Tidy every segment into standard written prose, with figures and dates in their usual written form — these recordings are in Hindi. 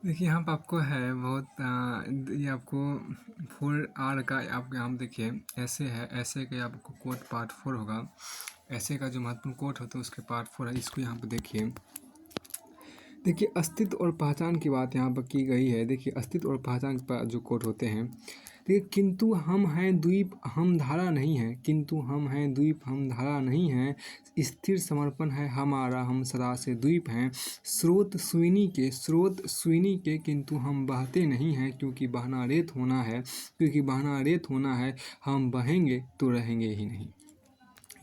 देखिए यहाँ पे आपको है बहुत ये आपको 4R का आपको यहाँ पे देखिए ऐसे है, ऐसे का आपको कोट पार्ट 4 होगा। ऐसे का जो महत्वपूर्ण कोट होता है उसके पार्ट 4 है। इसको यहाँ पे देखिए, देखिए अस्तित्व और पहचान की बात यहाँ पर की गई है। देखिए अस्तित्व और पहचान पर जो कोट होते हैं, देखिए किंतु हम हैं द्वीप हम धारा नहीं है, किंतु हम हैं द्वीप हम धारा नहीं है, स्थिर समर्पण है हमारा हम सदा से द्वीप हैं, स्रोत सुइनी के किंतु हम बहते नहीं हैं, क्योंकि बहना रेत होना है, क्योंकि बहना रेत होना है, हम बहेंगे तो रहेंगे ही नहीं।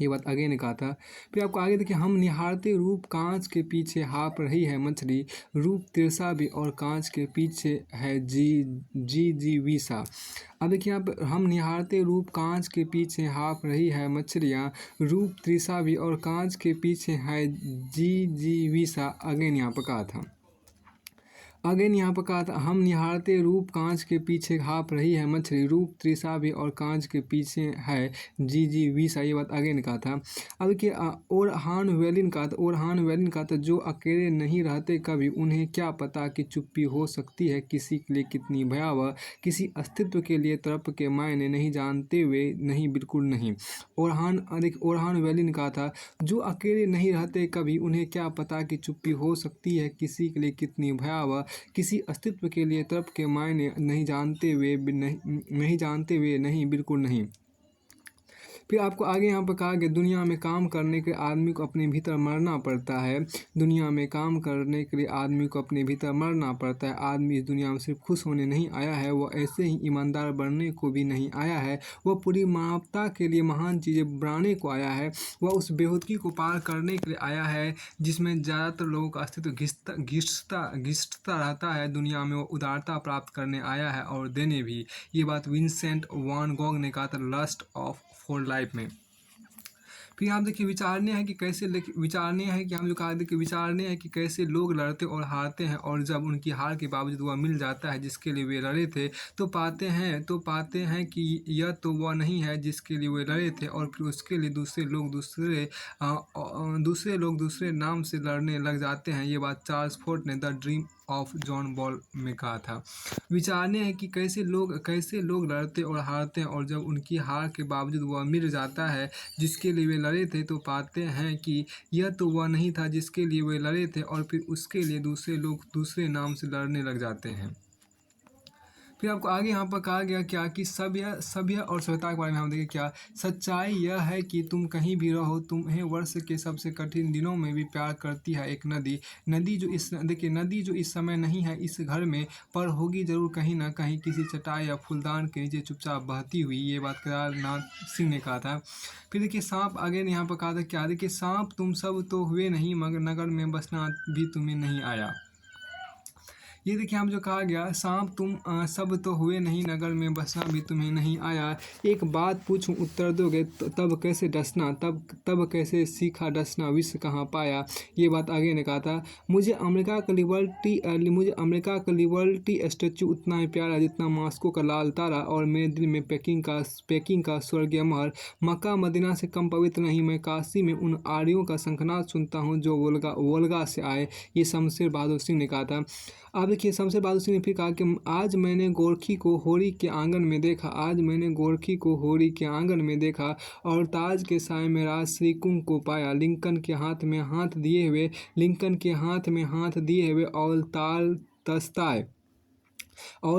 ये बात आगे ने कहा था। फिर आपको आगे देखिए, हम निहारते रूप कांच के पीछे हाँप रही है मछली, रूप तिरसा भी और कांच के पीछे है जी विसा। अब देखिए यहाँ पर हम निहारते रूप कांच के पीछे हाँप रही है मछलियाँ, रूप तिरसा भी और कांच के पीछे है जी विसा। अगेन यहाँ पर कहा था, अगेन यहाँ पर कहा था, हम निहारते रूप कांच के पीछे हाँप रही है मछली, रूप त्रिशा भी और कांच के पीछे है जी विसा। ये बात अगेन कहा था। अब देखिए ओरहान वेलिन का था, ओरहान वेलिन का था, जो अकेले नहीं रहते कभी उन्हें क्या पता कि चुप्पी हो सकती है किसी के लिए कितनी भयावह, किसी अस्तित्व के लिए तड़प के मायने नहीं जानते वे नहीं बिल्कुल नहीं। ओरहान वेलिन का था, जो अकेले नहीं रहते कभी उन्हें क्या पता कि चुप्पी हो सकती है किसी के लिए कितनी भयावह, किसी अस्तित्व के लिए तड़प के मायने नहीं जानते हुए नहीं बिल्कुल नहीं। फिर आपको आगे यहाँ पर कहा कि दुनिया में काम करने के आदमी को अपने भीतर मरना पड़ता है, दुनिया में काम करने के लिए आदमी को अपने भीतर मरना पड़ता है। आदमी इस दुनिया में सिर्फ खुश होने नहीं आया है, वह ऐसे ही ईमानदार बनने को भी नहीं आया है, वह पूरी मानवता के लिए महान चीज़ें बनाने को आया है, वह उस बेहूदगी को पार करने के लिए आया है जिसमें ज़्यादातर लोगों का अस्तित्व घिसता रहता है। दुनिया में वो उदारता प्राप्त करने आया है और देने भी। ये बात विंसेंट वान गॉग ने कहा था लस्ट ऑफ फॉर लाइफ में। फिर आप देखिए विचारणीय है कि कैसे विचारणीय है कि हम लोग कहा देखिए विचारणीय है कि कैसे लोग लड़ते और हारते हैं, और जब उनकी हार के बावजूद वह मिल जाता है जिसके लिए वे लड़े थे, तो पाते हैं कि यह तो वह नहीं है जिसके लिए वे लड़े थे, और फिर उसके लिए दूसरे लोग दूसरे नाम से लड़ने लग जाते हैं। ये बात चार्ल्स फोर्ड ने the dream of John ball में कहा था। विचारने है कि कैसे लोग लड़ते और हारते हैं, और जब उनकी हार के बावजूद वह मिट जाता है जिसके लिए वे लड़े थे, तो पाते हैं कि यह तो वह नहीं था जिसके लिए वे लड़े थे, और फिर उसके लिए दूसरे लोग दूसरे नाम से लड़ने लग जाते हैं। फिर आपको आगे यहाँ पर कहा गया क्या कि सभ्य और सभ्यता के बारे में हम देखें क्या। सच्चाई यह है कि तुम कहीं भी रहो, तुम्हें वर्ष के सबसे कठिन दिनों में भी प्यार करती है एक नदी। नदी जो इस समय नहीं है इस घर में, पर होगी जरूर कहीं ना कहीं किसी चटाई या फूलदान के नीचे चुपचाप बहती हुई। ये बात केदारनाथ सिंह ने कहा था। फिर देखिए सांप आगे यहाँ पर कहा था क्या, देखिए सांप तुम सब तो हुए नहीं, मगर नगर में बसना भी तुम्हें नहीं आया। ये देखिए हम जो कहा गया, सांप तुम सब तो हुए नहीं, नगर में बसना भी तुम्हें नहीं आया। एक बात पूछूं उत्तर दोगे, तब कैसे डसना, तब कैसे सीखा डसना, विश्व कहाँ पाया। ये बात आगे ने कहा था। मुझे अमेरिका का लिबर्टी स्टैचू उतना ही प्यारा जितना मॉस्को का लाल तारा, और मेरे दिल में पेकिंग का स्वर्गीय महल। मक्का मदीना से कम पवित्र नहीं, मैं काशी में उन आर्यों का शंखनाद सुनता हूँ जो वोल्गा से आए। ये शमशेर बहादुर सिंह ने कहा था। अब देखिए शमशेर बहादुर सिंह ने फिर कहा कि आज मैंने गोरखी को होरी के आंगन में देखा, आज मैंने गोरखी को होरी के आंगन में देखा, और ताज के साय में राजश्री कुंभ को पाया, लिंकन के हाथ में हाथ दिए हुए और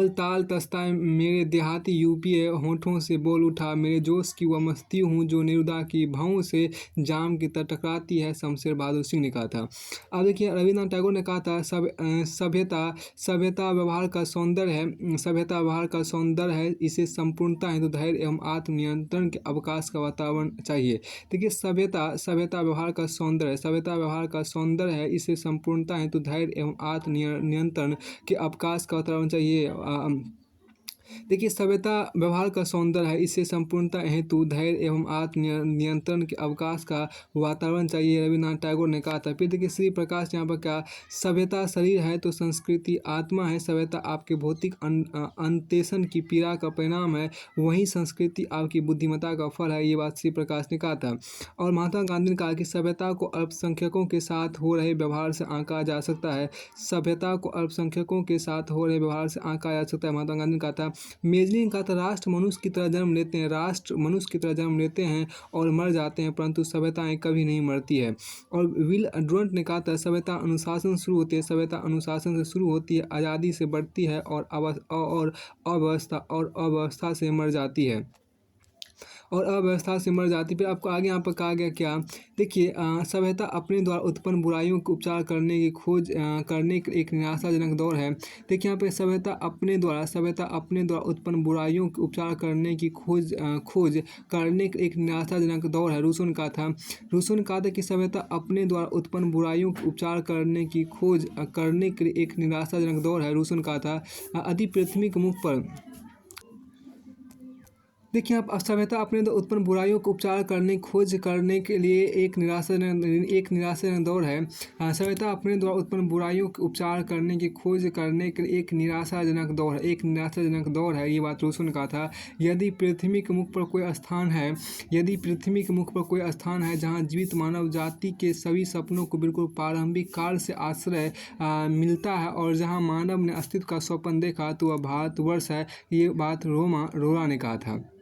ताल तस्ता मेरे देहाती यूपीए होठों से बोल उठा, मेरे जोश की वह मस्ती हूँ जो निरुदा की भावों से जाम की तरह टकराती है। शमशेर बहादुर सिंह ने कहा था। अब देखिए रविन्द्रनाथ टैगोर ने कहा था, सभ्यता व्यवहार का सौंदर्य है, इसे संपूर्णता हेतु धैर्य एवं आत्मनियंत्रण के अवकाश का वातावरण चाहिए। देखिए सभ्यता व्यवहार का सौंदर्य है, इसे संपूर्णता हेतु धैर्य एवं आत्मनियंत्रण के अवकाश का वातावरण चाहिए। देखिए, सभ्यता व्यवहार का सौंदर्य है। इसे संपूर्णता हेतु धैर्य एवं आत्म नियंत्रण के अवकाश का वातावरण चाहिए, रविन्द्रनाथ टैगोर ने कहा था। फिर देखिए श्री प्रकाश यहाँ पर क्या, सभ्यता शरीर है तो संस्कृति आत्मा है। सभ्यता आपके भौतिक अन्वेषण की पीड़ा का परिणाम है, वहीं संस्कृति आपकी बुद्धिमत्ता का फल है। ये बात श्री प्रकाश ने कहा था। और महात्मा गांधी ने कहा कि सभ्यता को अल्पसंख्यकों के साथ हो रहे व्यवहार से आंका जा सकता है। सभ्यता को अल्पसंख्यकों के साथ हो रहे व्यवहार से आंका जा सकता है, महात्मा गांधी ने कहा था। मेजनी ने कहा था, राष्ट्र मनुष्य की तरह जन्म लेते हैं, राष्ट्र मनुष्य की तरह जन्म लेते हैं और मर जाते हैं, परंतु सभ्यताएं कभी नहीं मरती है। और विल डुरंट ने कहा था, सभ्यता अनुशासन शुरू होती है, सभ्यता अनुशासन से शुरू होती है, आज़ादी से बढ़ती है और अव्यवस्था से मर जाती है, और अव्यवस्था से मर जाती। फिर आपको आगे यहाँ पर कहा गया क्या, देखिए सभ्यता अपने द्वारा उत्पन्न बुराइयों के उपचार करने की खोज करने का एक निराशाजनक दौर है। देखिए यहाँ पे सभ्यता अपने द्वारा उत्पन्न बुराइयों के उपचार करने की खोज करने का एक निराशाजनक दौर है। रूसो ने कहा था कि सभ्यता अपने द्वारा उत्पन्न बुराइयों के उपचार करने की खोज करने के लिए एक निराशाजनक दौर है। रूसो ने कहा था, यदि पृथ्वी के मुख पर, देखिए आप, सभ्यता अपने उत्पन्न बुराइयों को उपचार करने की खोज करने के लिए एक निराशाजनक दौर है। सभ्यता अपने द्वारा उत्पन्न बुराइयों के उपचार करने की खोज करने के लिए एक निराशाजनक दौर है, ये बात रूसो ने कहा था। यदि पृथ्वी के मुख पर कोई स्थान है जहाँ जीवित मानव जाति के सभी सपनों को बिल्कुल प्रारंभिक काल से आश्रय मिलता है और जहाँ मानव ने अस्तित्व का स्वप्न देखा, तो वह भारतवर्ष है, ये बात रोरा ने कहा था।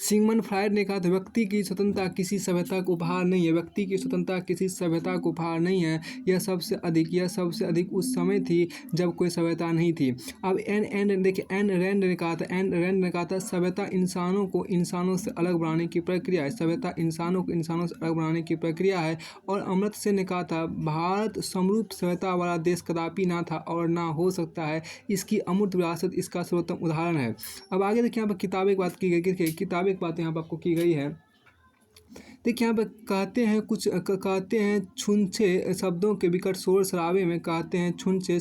सिगमंड फ्रायड ने कहा था, व्यक्ति की स्वतंत्रता किसी सभ्यता को उपहार नहीं है, व्यक्ति की स्वतंत्रता किसी सभ्यता को उपहार नहीं है, यह सबसे अधिक उस समय थी जब कोई सभ्यता नहीं थी। अब एन रैंड ने कहा था, सभ्यता इंसानों को इंसानों से अलग बनाने की प्रक्रिया है, सभ्यता इंसानों को इंसानों से अलग बनाने की प्रक्रिया है। और अमर्त्य सेन ने कहा था, भारत समरूप सभ्यता वाला देश कदापि ना था और ना हो सकता है, इसकी अमूर्त विरासत इसका सर्वोत्तम उदाहरण है। अब आगे देखिए, यहाँ पर किताबें की बात की गई, किताबें की बात यहाँ पर आपको की गई है। देखिए यहाँ पर कहते हैं छुंछे शब्दों के विकट शोर शराबे में, कहते हैं छुंछे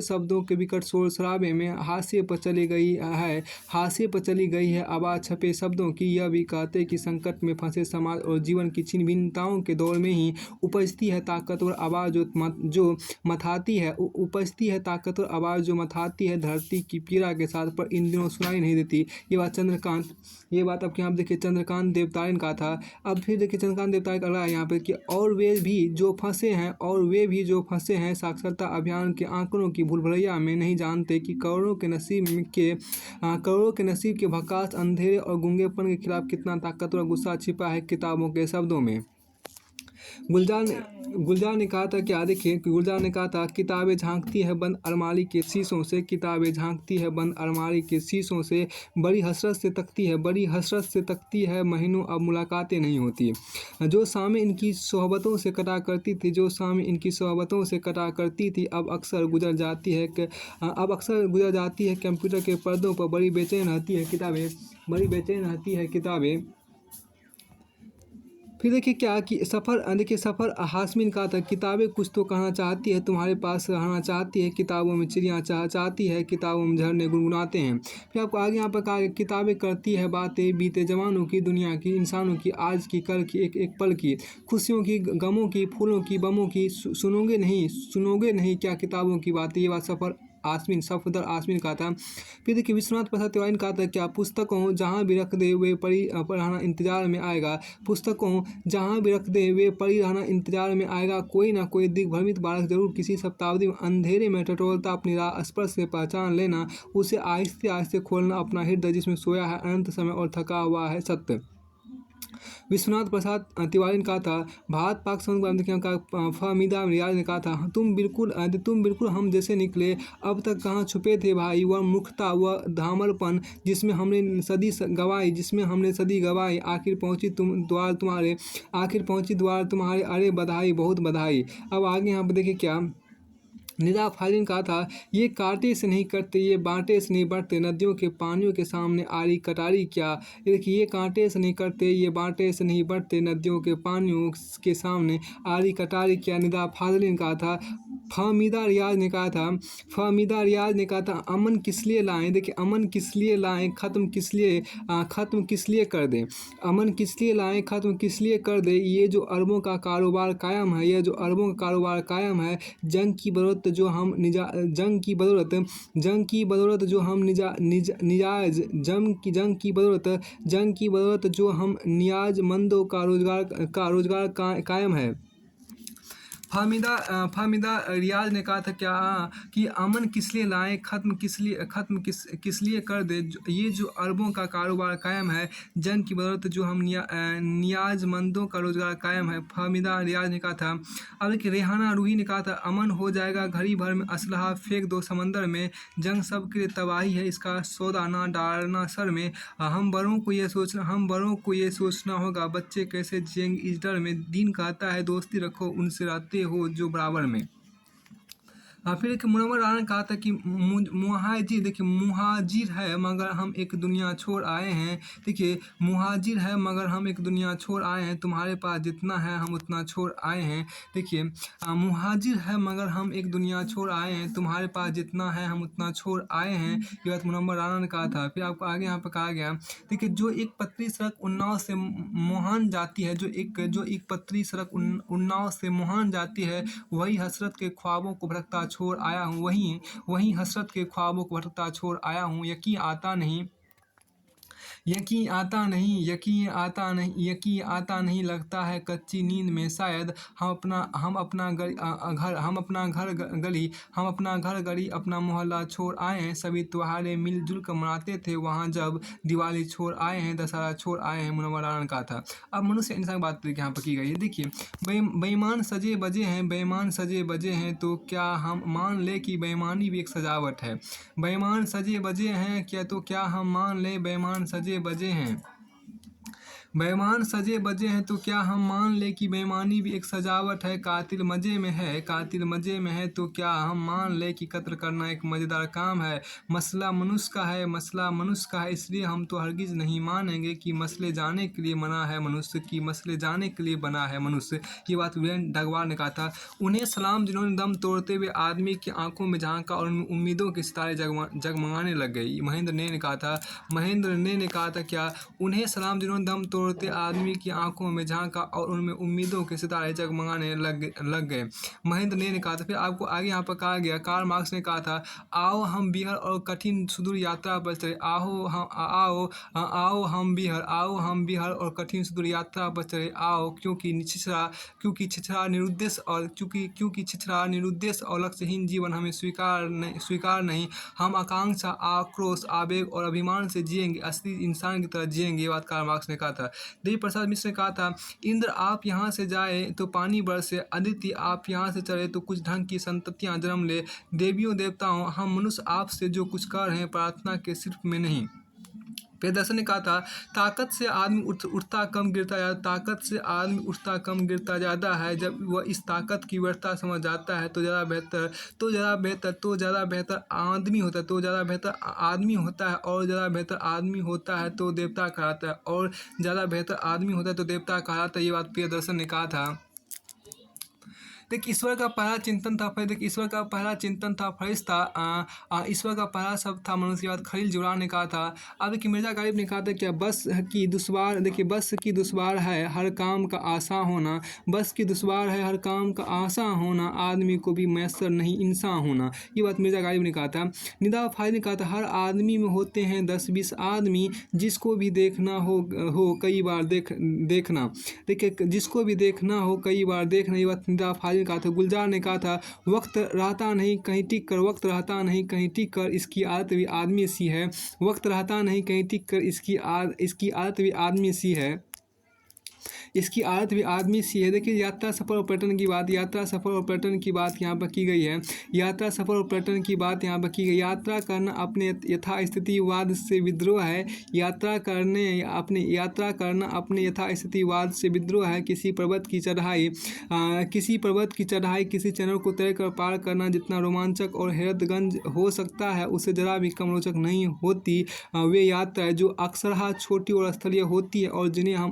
शब्दों के विकट शोर शराबे में हाशिए पर चली गई है आवाज़ छपे शब्दों की। यह भी कहते हैं कि संकट में फंसे समाज और जीवन की छिन्न भिन्नताओं के दौर में ही उपजती है ताकतवर आवाज़ जो मथाती है धरती की पीड़ा के साथ, पर इन दिनों सुनाई नहीं देती। ये बात अब यहाँ देखिए चंद्रकांत देवतारे ने कहा था। अब फिर देखिए चंद्रकांत देवतारे का अगला यहाँ पे कि और वे भी जो फंसे हैं साक्षरता अभियान के आंकड़ों की भूलभुलैया में, नहीं जानते कि करोड़ों के नसीब के भकास, अंधेरे और गूंगेपन के खिलाफ कितना ताकतवर गुस्सा छिपा है किताबों के शब्दों में। गुलजार ने कहा था क्या, देखिए गुलजार ने कहा था, किताबें झांकती है बंद अलमारी के शीशों से, बड़ी हसरत से तकती है महीनों अब मुलाकातें नहीं होती। जो शामें इनकी सोहबतों से कटा करती थी अब अक्सर गुजर जाती है कंप्यूटर के पर्दों पर, बड़ी बेचैन रहती है किताबें। फिर देखिए क्या कि सफ़र हाशमी ने कहा था, किताबें कुछ तो कहना चाहती है, तुम्हारे पास रहना चाहती है, किताबों में चिड़ियाँ चाहती है, किताबों में झरने गुनगुनाते हैं। फिर आपको आगे यहाँ पर कहा, किताबें करती है बातें बीते जमानों की, दुनिया की, इंसानों की, आज की, कल की, एक पल की, खुशियों की, गमों की, फूलों की, बमों की। सुनोगे नहीं क्या किताबों की बातें। ये बात सफदर आसमीन कहा था। फिर देखिए विश्वनाथ प्रसाद तिवारी ने कहा था क्या, पुस्तकों जहाँ भी रख दे वे पढ़ी रहना इंतजार में आएगा। कोई ना कोई दिग्भ्रमित बालक जरूर किसी शताब्दी में अंधेरे में टटोलता अपनी राह स्पर्श से पहचान लेना, उसे आहिस्ते आहिस्ते खोलना अपना हृदय जिसमें सोया है अनंत समय और थका हुआ है सत्य। विश्वनाथ प्रसाद तिवारी ने कहा था, भारत पाक संबंध का फहमीदा रियाज ने कहा था, तुम बिल्कुल हम जैसे निकले, अब तक कहाँ छुपे थे भाई। वह मूर्खता, वह धामरपन जिसमें हमने सदी गवाई, आखिर पहुँची द्वार तुम्हारे, अरे बधाई, बहुत बधाई। अब आगे यहाँ पर देखिए क्या, निदा फाली ने कहा था, ये कांटे से नहीं कटते, ये बांटे से नहीं बढ़ते, नदियों के पानियों के सामने आरी कटारी क्या। देखिए ये कांटे से नहीं कटते, ये बांटे से नहीं बढ़ते, नदियों के पानियों के सामने आरी कटारी क्या। निदा फाजली ने कहा था, फ़हमीदा रियाज ने कहा था, फ़हमीदा रियाज ने कहा था अमन किस लिए लाएँ, देखिए अमन किस लिए लाएँ, ख़त्म किस लिए कर दें, अमन किस लिए लाएँ, ख़त्म किस लिए कर दें, ये जो अरबों का कारोबार कायम है, ये जो अरबों का कारोबार कायम है, जंग की बदौलत जो हम निजा जंग की बदौलत जो हम निजाज जंग की बदौलत जो हम नियाज़मंदों का रोज़गार कायम है। फ़हमीदा रियाज ने कहा था क्या कि अमन किस लिए लाएँ, ख़त्म किस लिए कर दें, ये जो अरबों का कारोबार कायम है, जंग की बदौलत जो हम नियाज़मंदों का रोज़गार कायम है। फ़हमीदा रियाज ने कहा था। अब देखिए रेहाना रूही ने कहा था अमन हो जाएगा घड़ी भर में, असलहा फेंक दो समंदर में, जंग सब के लिए तबाही है, इसका सौदा ना डालना सर में। हम बड़ों को ये सोचना होगा बच्चे कैसे जिएंगे इस डर में, दीन कहता है दोस्ती रखो उनसे रहते हो जो बराबर में। फिर एक मुनव्वर राना ने कहा था कि मुहाजिर, देखिए मुहाजिर है मगर हम एक दुनिया छोड़ आए हैं, देखिए मुहाजिर है मगर हम एक दुनिया छोड़ आए हैं, तुम्हारे पास जितना है हम उतना छोड़ आए हैं। देखिए मुहाजिर है मगर हम एक दुनिया छोड़ आए हैं, तुम्हारे पास जितना है हम उतना छोड़ आए हैं, ये बात मुनव्वर राना ने कहा था। फिर आपको आगे यहाँ पर कहा गया, देखिए जो एक पतली सड़क उन्नाव से मोहन जाती है, जो एक पतली सड़क उन्नाव से मोहन जाती है, वही हसरत के ख्वाबों को भटकता छोड़ आया हूँ, वही हसरत के ख्वाबों को भटकता छोड़ आया हूँ, यकीन आता नहीं लगता है कच्ची नींद में शायद, हम अपना घर गली अपना मोहल्ला छोड़ आए हैं, सभी त्योहारें मिलजुल कर मनाते थे वहाँ जब, दिवाली छोड़ आए हैं, दशहरा छोड़ आए हैं, मुनव्वर राना ने कहा था। अब मनुष्य इंसान की बात यहाँ पर की गई है। देखिए बेईमान सजे बजे हैं तो क्या हम मान ले कि बेईमानी भी एक सजावट है, बेईमान सजे बजे हैं क्या तो क्या हम मान ले बेईमान सजे बजे हैं, बेईमान सजे बजे हैं तो क्या हम मान ले कि बेईमानी भी एक सजावट है, कातिल मजे में है तो क्या हम मान ले कि कत्ल करना एक मज़ेदार काम है, मसला मनुष्य का है इसलिए हम तो हरगिज़ नहीं मानेंगे कि मसले जाने के लिए बना है मनुष्य, ये बात वीरेंद्र डगवार ने कहा था। उन्हें सलाम जिन्होंने दम तोड़ते हुए आदमी की आंखों में झांका और उनमें उम्मीदों के सितारे जगमगाने लग गई, महेंद्र ने कहा था क्या, उन्हें सलाम जिन्होंने दम तोड़ते आदमी की आंखों में झांका और उनमें उम्मीदों के सितारे जगमगाने लग गए, महेंद्र ने कहा था। फिर आपको आगे यहाँ पर कहा गया, कार्ल मार्क्स ने कहा था आओ हम बिहार और कठिन सुदूर यात्रा पर चले, आओ हम बिहार और कठिन सुदूर यात्रा पर चले आओ, क्योंकि छिछरा निरुद्देश्य और लक्ष्यहीन जीवन हमें स्वीकार नहीं, हम आकांक्षा आक्रोश आवेग और अभिमान से जिएंगे, असली इंसान की तरह जिएंगे, ये बात कार्ल मार्क्स ने कहा था। देवी प्रसाद मिश्र ने कहा था इंद्र आप यहाँ से जाए तो पानी बरसे, अदिति आप यहाँ से चले तो कुछ ढंग की संततियाँ जन्म ले, देवियों देवताओं हम मनुष्य आपसे जो कुछ कर रहे हैं प्रार्थना के सिर्फ में नहीं। प्रियदर्शन ने कहा था ताकत से आदमी उठता कम गिरता ज़्यादा है, जब वह इस ताकत की व्यर्थता समझ जाता है तो ज़्यादा बेहतर आदमी होता है और ज़्यादा बेहतर आदमी होता है तो देवता कहलाता है, और ज़्यादा बेहतर आदमी होता है तो देवता कहलाता है, ये बात प्रियदर्शन ने कहा था। देखिए ईश्वर का पहला चिंतन था फरिश्ता, ईश्वर का पहला शब्द था मनुष्य, के बाद खलील जिब्रान ने कहा था। अब देखिए मिर्ज़ा गालिब ने कहा था क्या, बस की दुश्वार है हर काम का आसान होना, आदमी को भी मैसर नहीं इंसान होना, ये बात मिर्ज़ा गालिब ने कहा था। निदा फाजिल ने कहा था हर आदमी में होते हैं 10-20 आदमी, जिसको भी देखना हो कई बार देखना, देखिए जिसको भी देखना हो कई बार देखना, ये बात निदा फाजिल ने कहा था। गुलजार ने कहा था वक्त रहता नहीं कहीं टिक कर इसकी आदत भी आदमी सी है, इसकी आदत भी आदमी सी है। देखिए यात्रा सफ़र और पर्यटन की बात यहाँ पर की गई है, यात्रा करना अपने यथास्थितिवाद से विद्रोह है, यात्रा करना अपने यथास्थितिवाद से विद्रोह है, किसी पर्वत की चढ़ाई किसी चैनल को तय कर पार करना जितना रोमांचक और हैरतगंज हो सकता है उससे जरा भी कम रोचक नहीं होती वे यात्राएं जो अक्सरहा छोटी और स्थलीय होती है और जिन्हें हम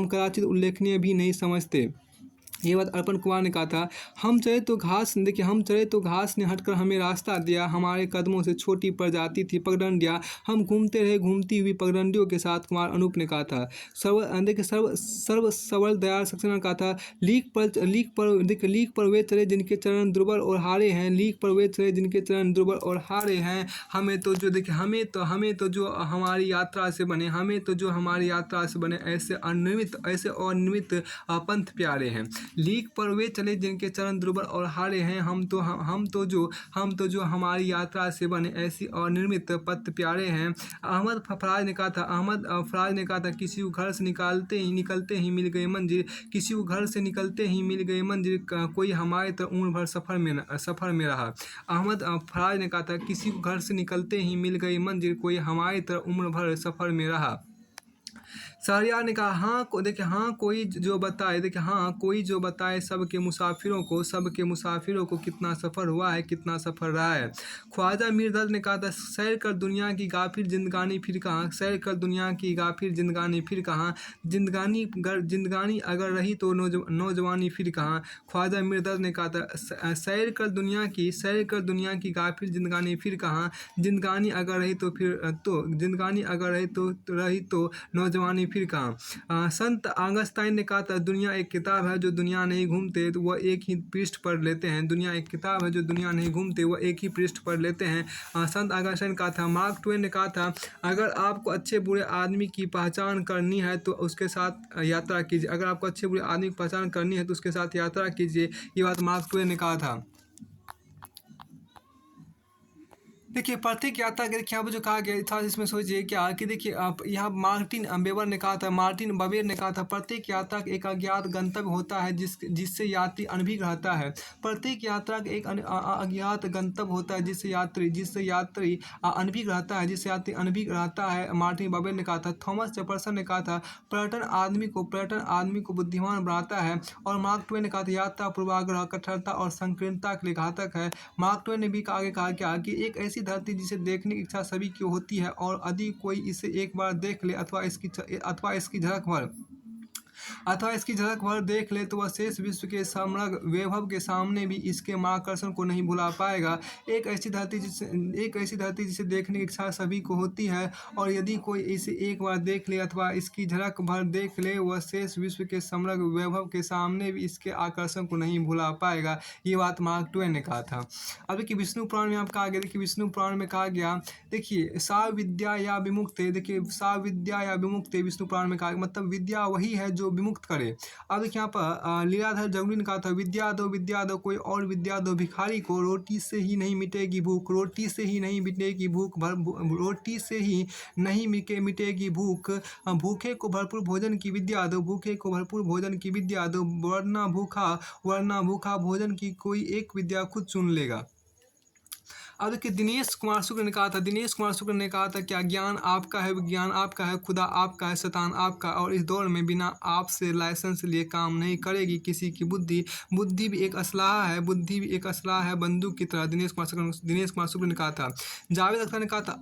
कदाचित उल्लेखनीय भी नहीं समझते। ये बात अर्पण कुमार ने कहा था। हम चले तो घास देखिए हम चले तो घास ने हटकर हमें रास्ता दिया, हमारे कदमों से छोटी प्रजाति थी पगडंडियाँ, हम घूमते रहे घूमती हुई पगडंडियों के साथ, कुमार अनूप ने कहा था। सर्व सबल दयाल सक्सेना ने कहा था। लीक पर वे चले जिनके चरण दुर्बल और हारे हैं, लीक पर वे चले जिनके चरण दुर्बल और हारे हैं। हमें तो जो हमारी यात्रा से बने, ऐसे अनियमित पंथ प्यारे हैं। लीक पर वे चले जिनके चरण दुर्बल और हारे हैं, हम तो जो हमारी यात्रा से बने ऐसी अनिर्मित पथ प्यारे हैं। अहमद फराज ने कहा था किसी को घर से निकलते ही मिल गई मंजिल, किसी को घर से निकलते ही मिल गई मंजिल, कोई हमारे तरह उम्र भर सफ़र में रहा। अहमद फराज ने कहा था किसी को घर से निकलते ही मिल गई मंजिल, कोई हमारी तरह उम्र भर सफ़र में रहा। शहरयार ने कहा कोई जो बताए सबके मुसाफिरों को कितना सफ़र हुआ है, कितना सफ़र रहा है। ख्वाजा मीर दर्द ने कहा था सैर कर दुनिया की गाफिल जिंदगानी फिर कहाँ, सैर कर दुनिया की गाफिल जिंदगानी फिर कहाँ, जिंदगानी अगर रही तो नौजवानी फिर कहाँ। ख्वाजा मीर दर्द ने कहा था सैर कर दुनिया की गाफिल जिंदगानी फिर कहाँ, जिंदगानी अगर रही तो नौजवानी फिर कहाँ। संत ऑगस्टाइन ने कहा था दुनिया एक किताब है जो दुनिया नहीं घूमते तो वह एक ही पृष्ठ पढ़ लेते हैं, दुनिया एक किताब है जो दुनिया नहीं घूमते वह एक ही पृष्ठ पढ़ लेते हैं। संत ऑगस्टाइन ने कहा था। मार्क ट्वेन ने कहा था अगर आपको अच्छे बुरे आदमी की पहचान करनी है तो उसके साथ यात्रा कीजिए, अगर आपको अच्छे बुरे आदमी की पहचान करनी है तो उसके साथ यात्रा कीजिए। ये बात मार्क ट्वेन ने कहा था। देखिए प्रत्येक यात्रा के देखिए यहाँ पर जो कहा गया था इसमें सोचिए क्या कि देखिए आप यहाँ मार्टिन वेबर ने कहा था प्रत्येक यात्रा का एक अज्ञात गंतव्य होता है जिससे यात्री अनभिज्ञ रहता है। प्रत्येक यात्रा का एक अज्ञात गंतव्य होता है जिससे यात्री अनभिज्ञ रहता है, मार्टिन वेबर ने कहा था। थॉमस जेफरसन ने कहा था पर्यटन आदमी को बुद्धिमान बनाता है। और मार्क ट्वेन ने कहा था यात्रा पूर्वाग्रह, कठोरता और संकीर्णता के लिए घातक है। मार्क ट्वेन ने भी आगे कहा क्या कि एक ऐसी धरती जिसे देखने की इच्छा सभी की होती है और यदि कोई इसे एक बार देख ले अथवा इसकी झलक भर देख ले तो वह शेष विश्व के समग्र वैभव के सामने भी इसके आकर्षण को नहीं भुला पाएगा। एक ऐसी धरती जिसे देखने की इच्छा सभी को होती है और यदि कोई इसे एक बार देख ले अथवा इसकी झलक भर देख ले वह शेष विश्व के समग्र वैभव के सामने भी इसके आकर्षण को नहीं भुला पाएगा। ये बात मार्क ट्वेन ने कहा था। अब देखिए विष्णु पुराण में आप कहा गया, देखिए विष्णु पुराण में कहा गया देखिए सा विद्या या विमुक्ते विष्णु पुराण में कहा मतलब विद्या वही है जो विमुक्त करे। अब देखिए यहाँ पर लीलाधर जगुली ने कहा था विद्या दो कोई और विद्या दो भिखारी को, रोटी से ही नहीं मिटेगी भूख, रोटी से ही नहीं मिटेगी भूख, भूखे को भरपूर भोजन की विद्या दो, वरना भूखा भोजन की कोई एक विद्या खुद चुन लेगा। अब देखिए दिनेश कुमार शुक्ल ने कहा था क्या ज्ञान आपका है, विज्ञान आपका है, खुदा आपका है, शैतान आपका, और इस दौर में बिना आपसे लाइसेंस लिए काम नहीं करेगी किसी की बुद्धि भी एक असलाह है बंदूक की तरह। दिनेश कुमार शुक्ल ने कहा था। जावेद अख्तर ने कहा था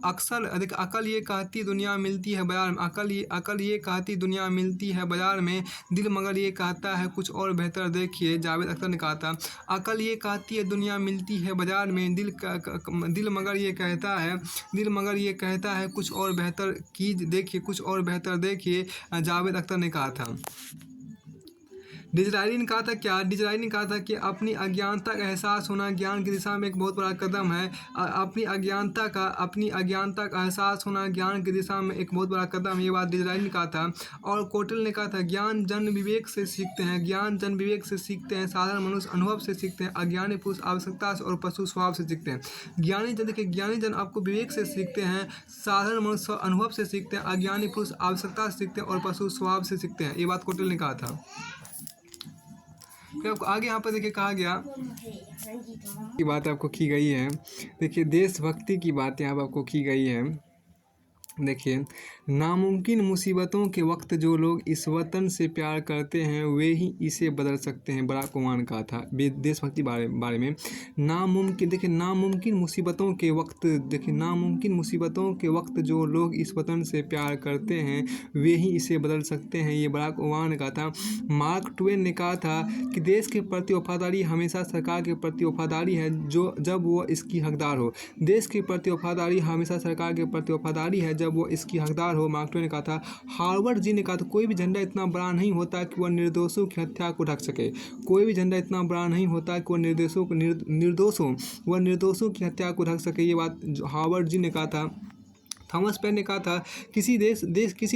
अकल ये कहती दुनिया मिलती है बाजार में, अकल ये कहती दुनिया मिलती है बाजार में, दिल मगर ये कहता है कुछ और बेहतर देखिए। जावेद अख्तर ने कहा था अकल ये कहती है दुनिया मिलती है बाजार में, दिल मगर ये कहता है कुछ और बेहतर देखिए। जावेद अख्तर ने कहा था। डिजरायली ने कहा था कि अपनी अज्ञानता का एहसास होना ज्ञान की दिशा में एक बहुत बड़ा कदम है। अपनी अज्ञानता का एहसास होना ज्ञान की दिशा में एक बहुत बड़ा कदम है। ये बात डिजरायली ने कहा था। और कोटल ने कहा था ज्ञान जन विवेक से सीखते हैं, साधारण मनुष्य अनुभव से सीखते हैं, अज्ञानी पुरुष आवश्यकता से और पशु स्वभाव से सीखते हैं। ज्ञानी जन आपको विवेक से सीखते हैं, साधारण मनुष्य अनुभव से सीखते हैं, अज्ञानी पुरुष आवश्यकता से सीखते हैं और पशु स्वभाव से सीखते हैं। ये बात कोटल ने कहा था। फिर आपको आगे यहाँ पर देखिए कहा गया की बात आपको की गई है। देखिए देशभक्ति की बात यहाँ पर आपको की गई है। देखिए, नामुमकिन मुसीबतों के वक्त जो लोग इस वतन से प्यार करते हैं वे ही इसे बदल सकते हैं, बराक ओबामा ने कहा था देशभक्ति बारे में। नामुमकिन, देखिए नामुमकिन मुसीबतों के वक्त, देखिए नामुमकिन मुसीबतों के वक्त जो लोग इस वतन से प्यार करते हैं वे ही इसे बदल सकते हैं, ये बराक ओबामा ने कहा था। मार्क ट्वेन ने कहा था कि देश के प्रति वफादारी हमेशा सरकार के प्रति वफादारी है जो जब वो इसकी हकदार हो। देश के प्रति वफादारी हमेशा सरकार के प्रति वफादारी है जब वो इसकी हकदार हो, मार्क ट्वेन ने कहा था। हार्वर्ड जी ने कहा था कोई भी झंडा इतना बड़ा नहीं होता कि वह निर्दोषों की हत्या को ढक सके। कोई भी झंडा इतना बड़ा नहीं होता कि वह निर्दोषों की हत्या को ढक सके, ये बात हार्वर्ड जी ने कहा था। थॉमस पेन ने कहा था किसी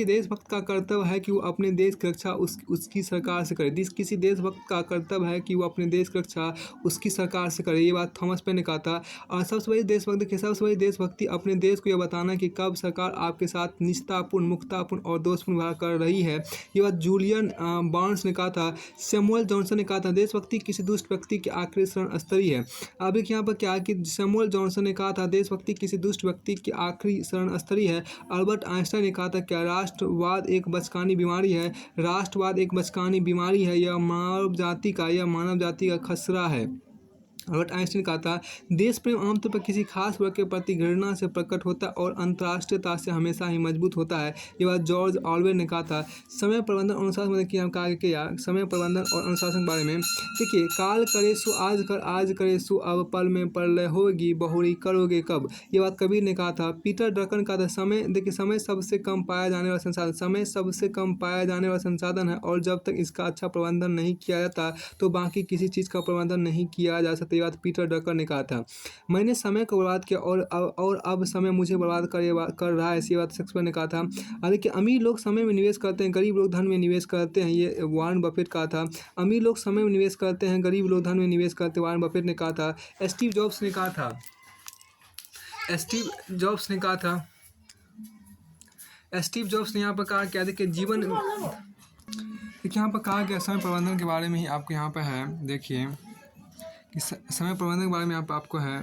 देशभक्त का कर्तव्य है कि वो अपने देश की रक्षा उसकी सरकार से करे। किसी देशभक्त का कर्तव्य है कि वो अपने देश की रक्षा उसकी सरकार से करे, ये बात थॉमस पेन ने कहा था। और सबसे बड़ी देशभक्ति अपने देश को यह बताना कि कब सरकार आपके साथ निष्ठापूर्ण, मुक्तापूर्ण और दोषपूर्ण व्यवहार कर रही है, ये बात जूलियन बार्न्स ने कहा था। सैमुअल जॉनसन ने कहा था देशभक्ति किसी दुष्ट व्यक्ति की आखिरी शरण स्तरी है। अब यहाँ पर क्या है कि सैमुअल जॉनसन ने कहा था देशभक्ति किसी दुष्ट व्यक्ति की आखिरी शरण स्तरी है। अल्बर्ट आइंस्टाइन ने कहा था क्या राष्ट्रवाद एक बचकानी बीमारी है, यह मानव जाति का खसरा है। अल्बर्ट आइंस्टाइन ने कहा था देश प्रेम आमतौर पर किसी खास वर्ग के प्रति घृणा से प्रकट होता है और अंतर्राष्ट्रीयता से हमेशा ही मजबूत होता है, ये बात जॉर्ज ऑरवेल ने कहा था। समय प्रबंधन और अनुशासन में हम कहा किया समय प्रबंधन और अनुशासन के बारे में। देखिए काल करे सो आज करे सो अब पल में प्रलय होगी बहुरी करोगे कब, ये बात कबीर ने कहा था। पीटर ड्रकर का था समय सबसे कम पाया जाने वाला संसाधन है और जब तक इसका अच्छा प्रबंधन नहीं किया जाता तो बाकी किसी चीज़ का प्रबंधन नहीं किया जा सकता, ये बात पीटर ड्रकर ने कहा था। मैंने समय को बर्बाद किया और अब समय मुझे बर्बाद कर रहा है, ऐसी बात शेक्सपियर ने कहा था। देखिए अमीर लोग समय में निवेश करते हैं, गरीब लोग धन में निवेश करते हैं, ये वॉरेन बफेट कहा था। अमीर लोग समय में निवेश करते हैं, गरीब लोग धन में निवेश करते हैं, वॉरेन बफेट ने कहा था। स्टीव जॉब्स ने यहाँ पर कहा क्या, देखिए यहाँ पर कहा गया समय प्रबंधन के बारे में ही आपको यहाँ पर है। देखिए कि समय प्रबंधन के बारे में आपको है।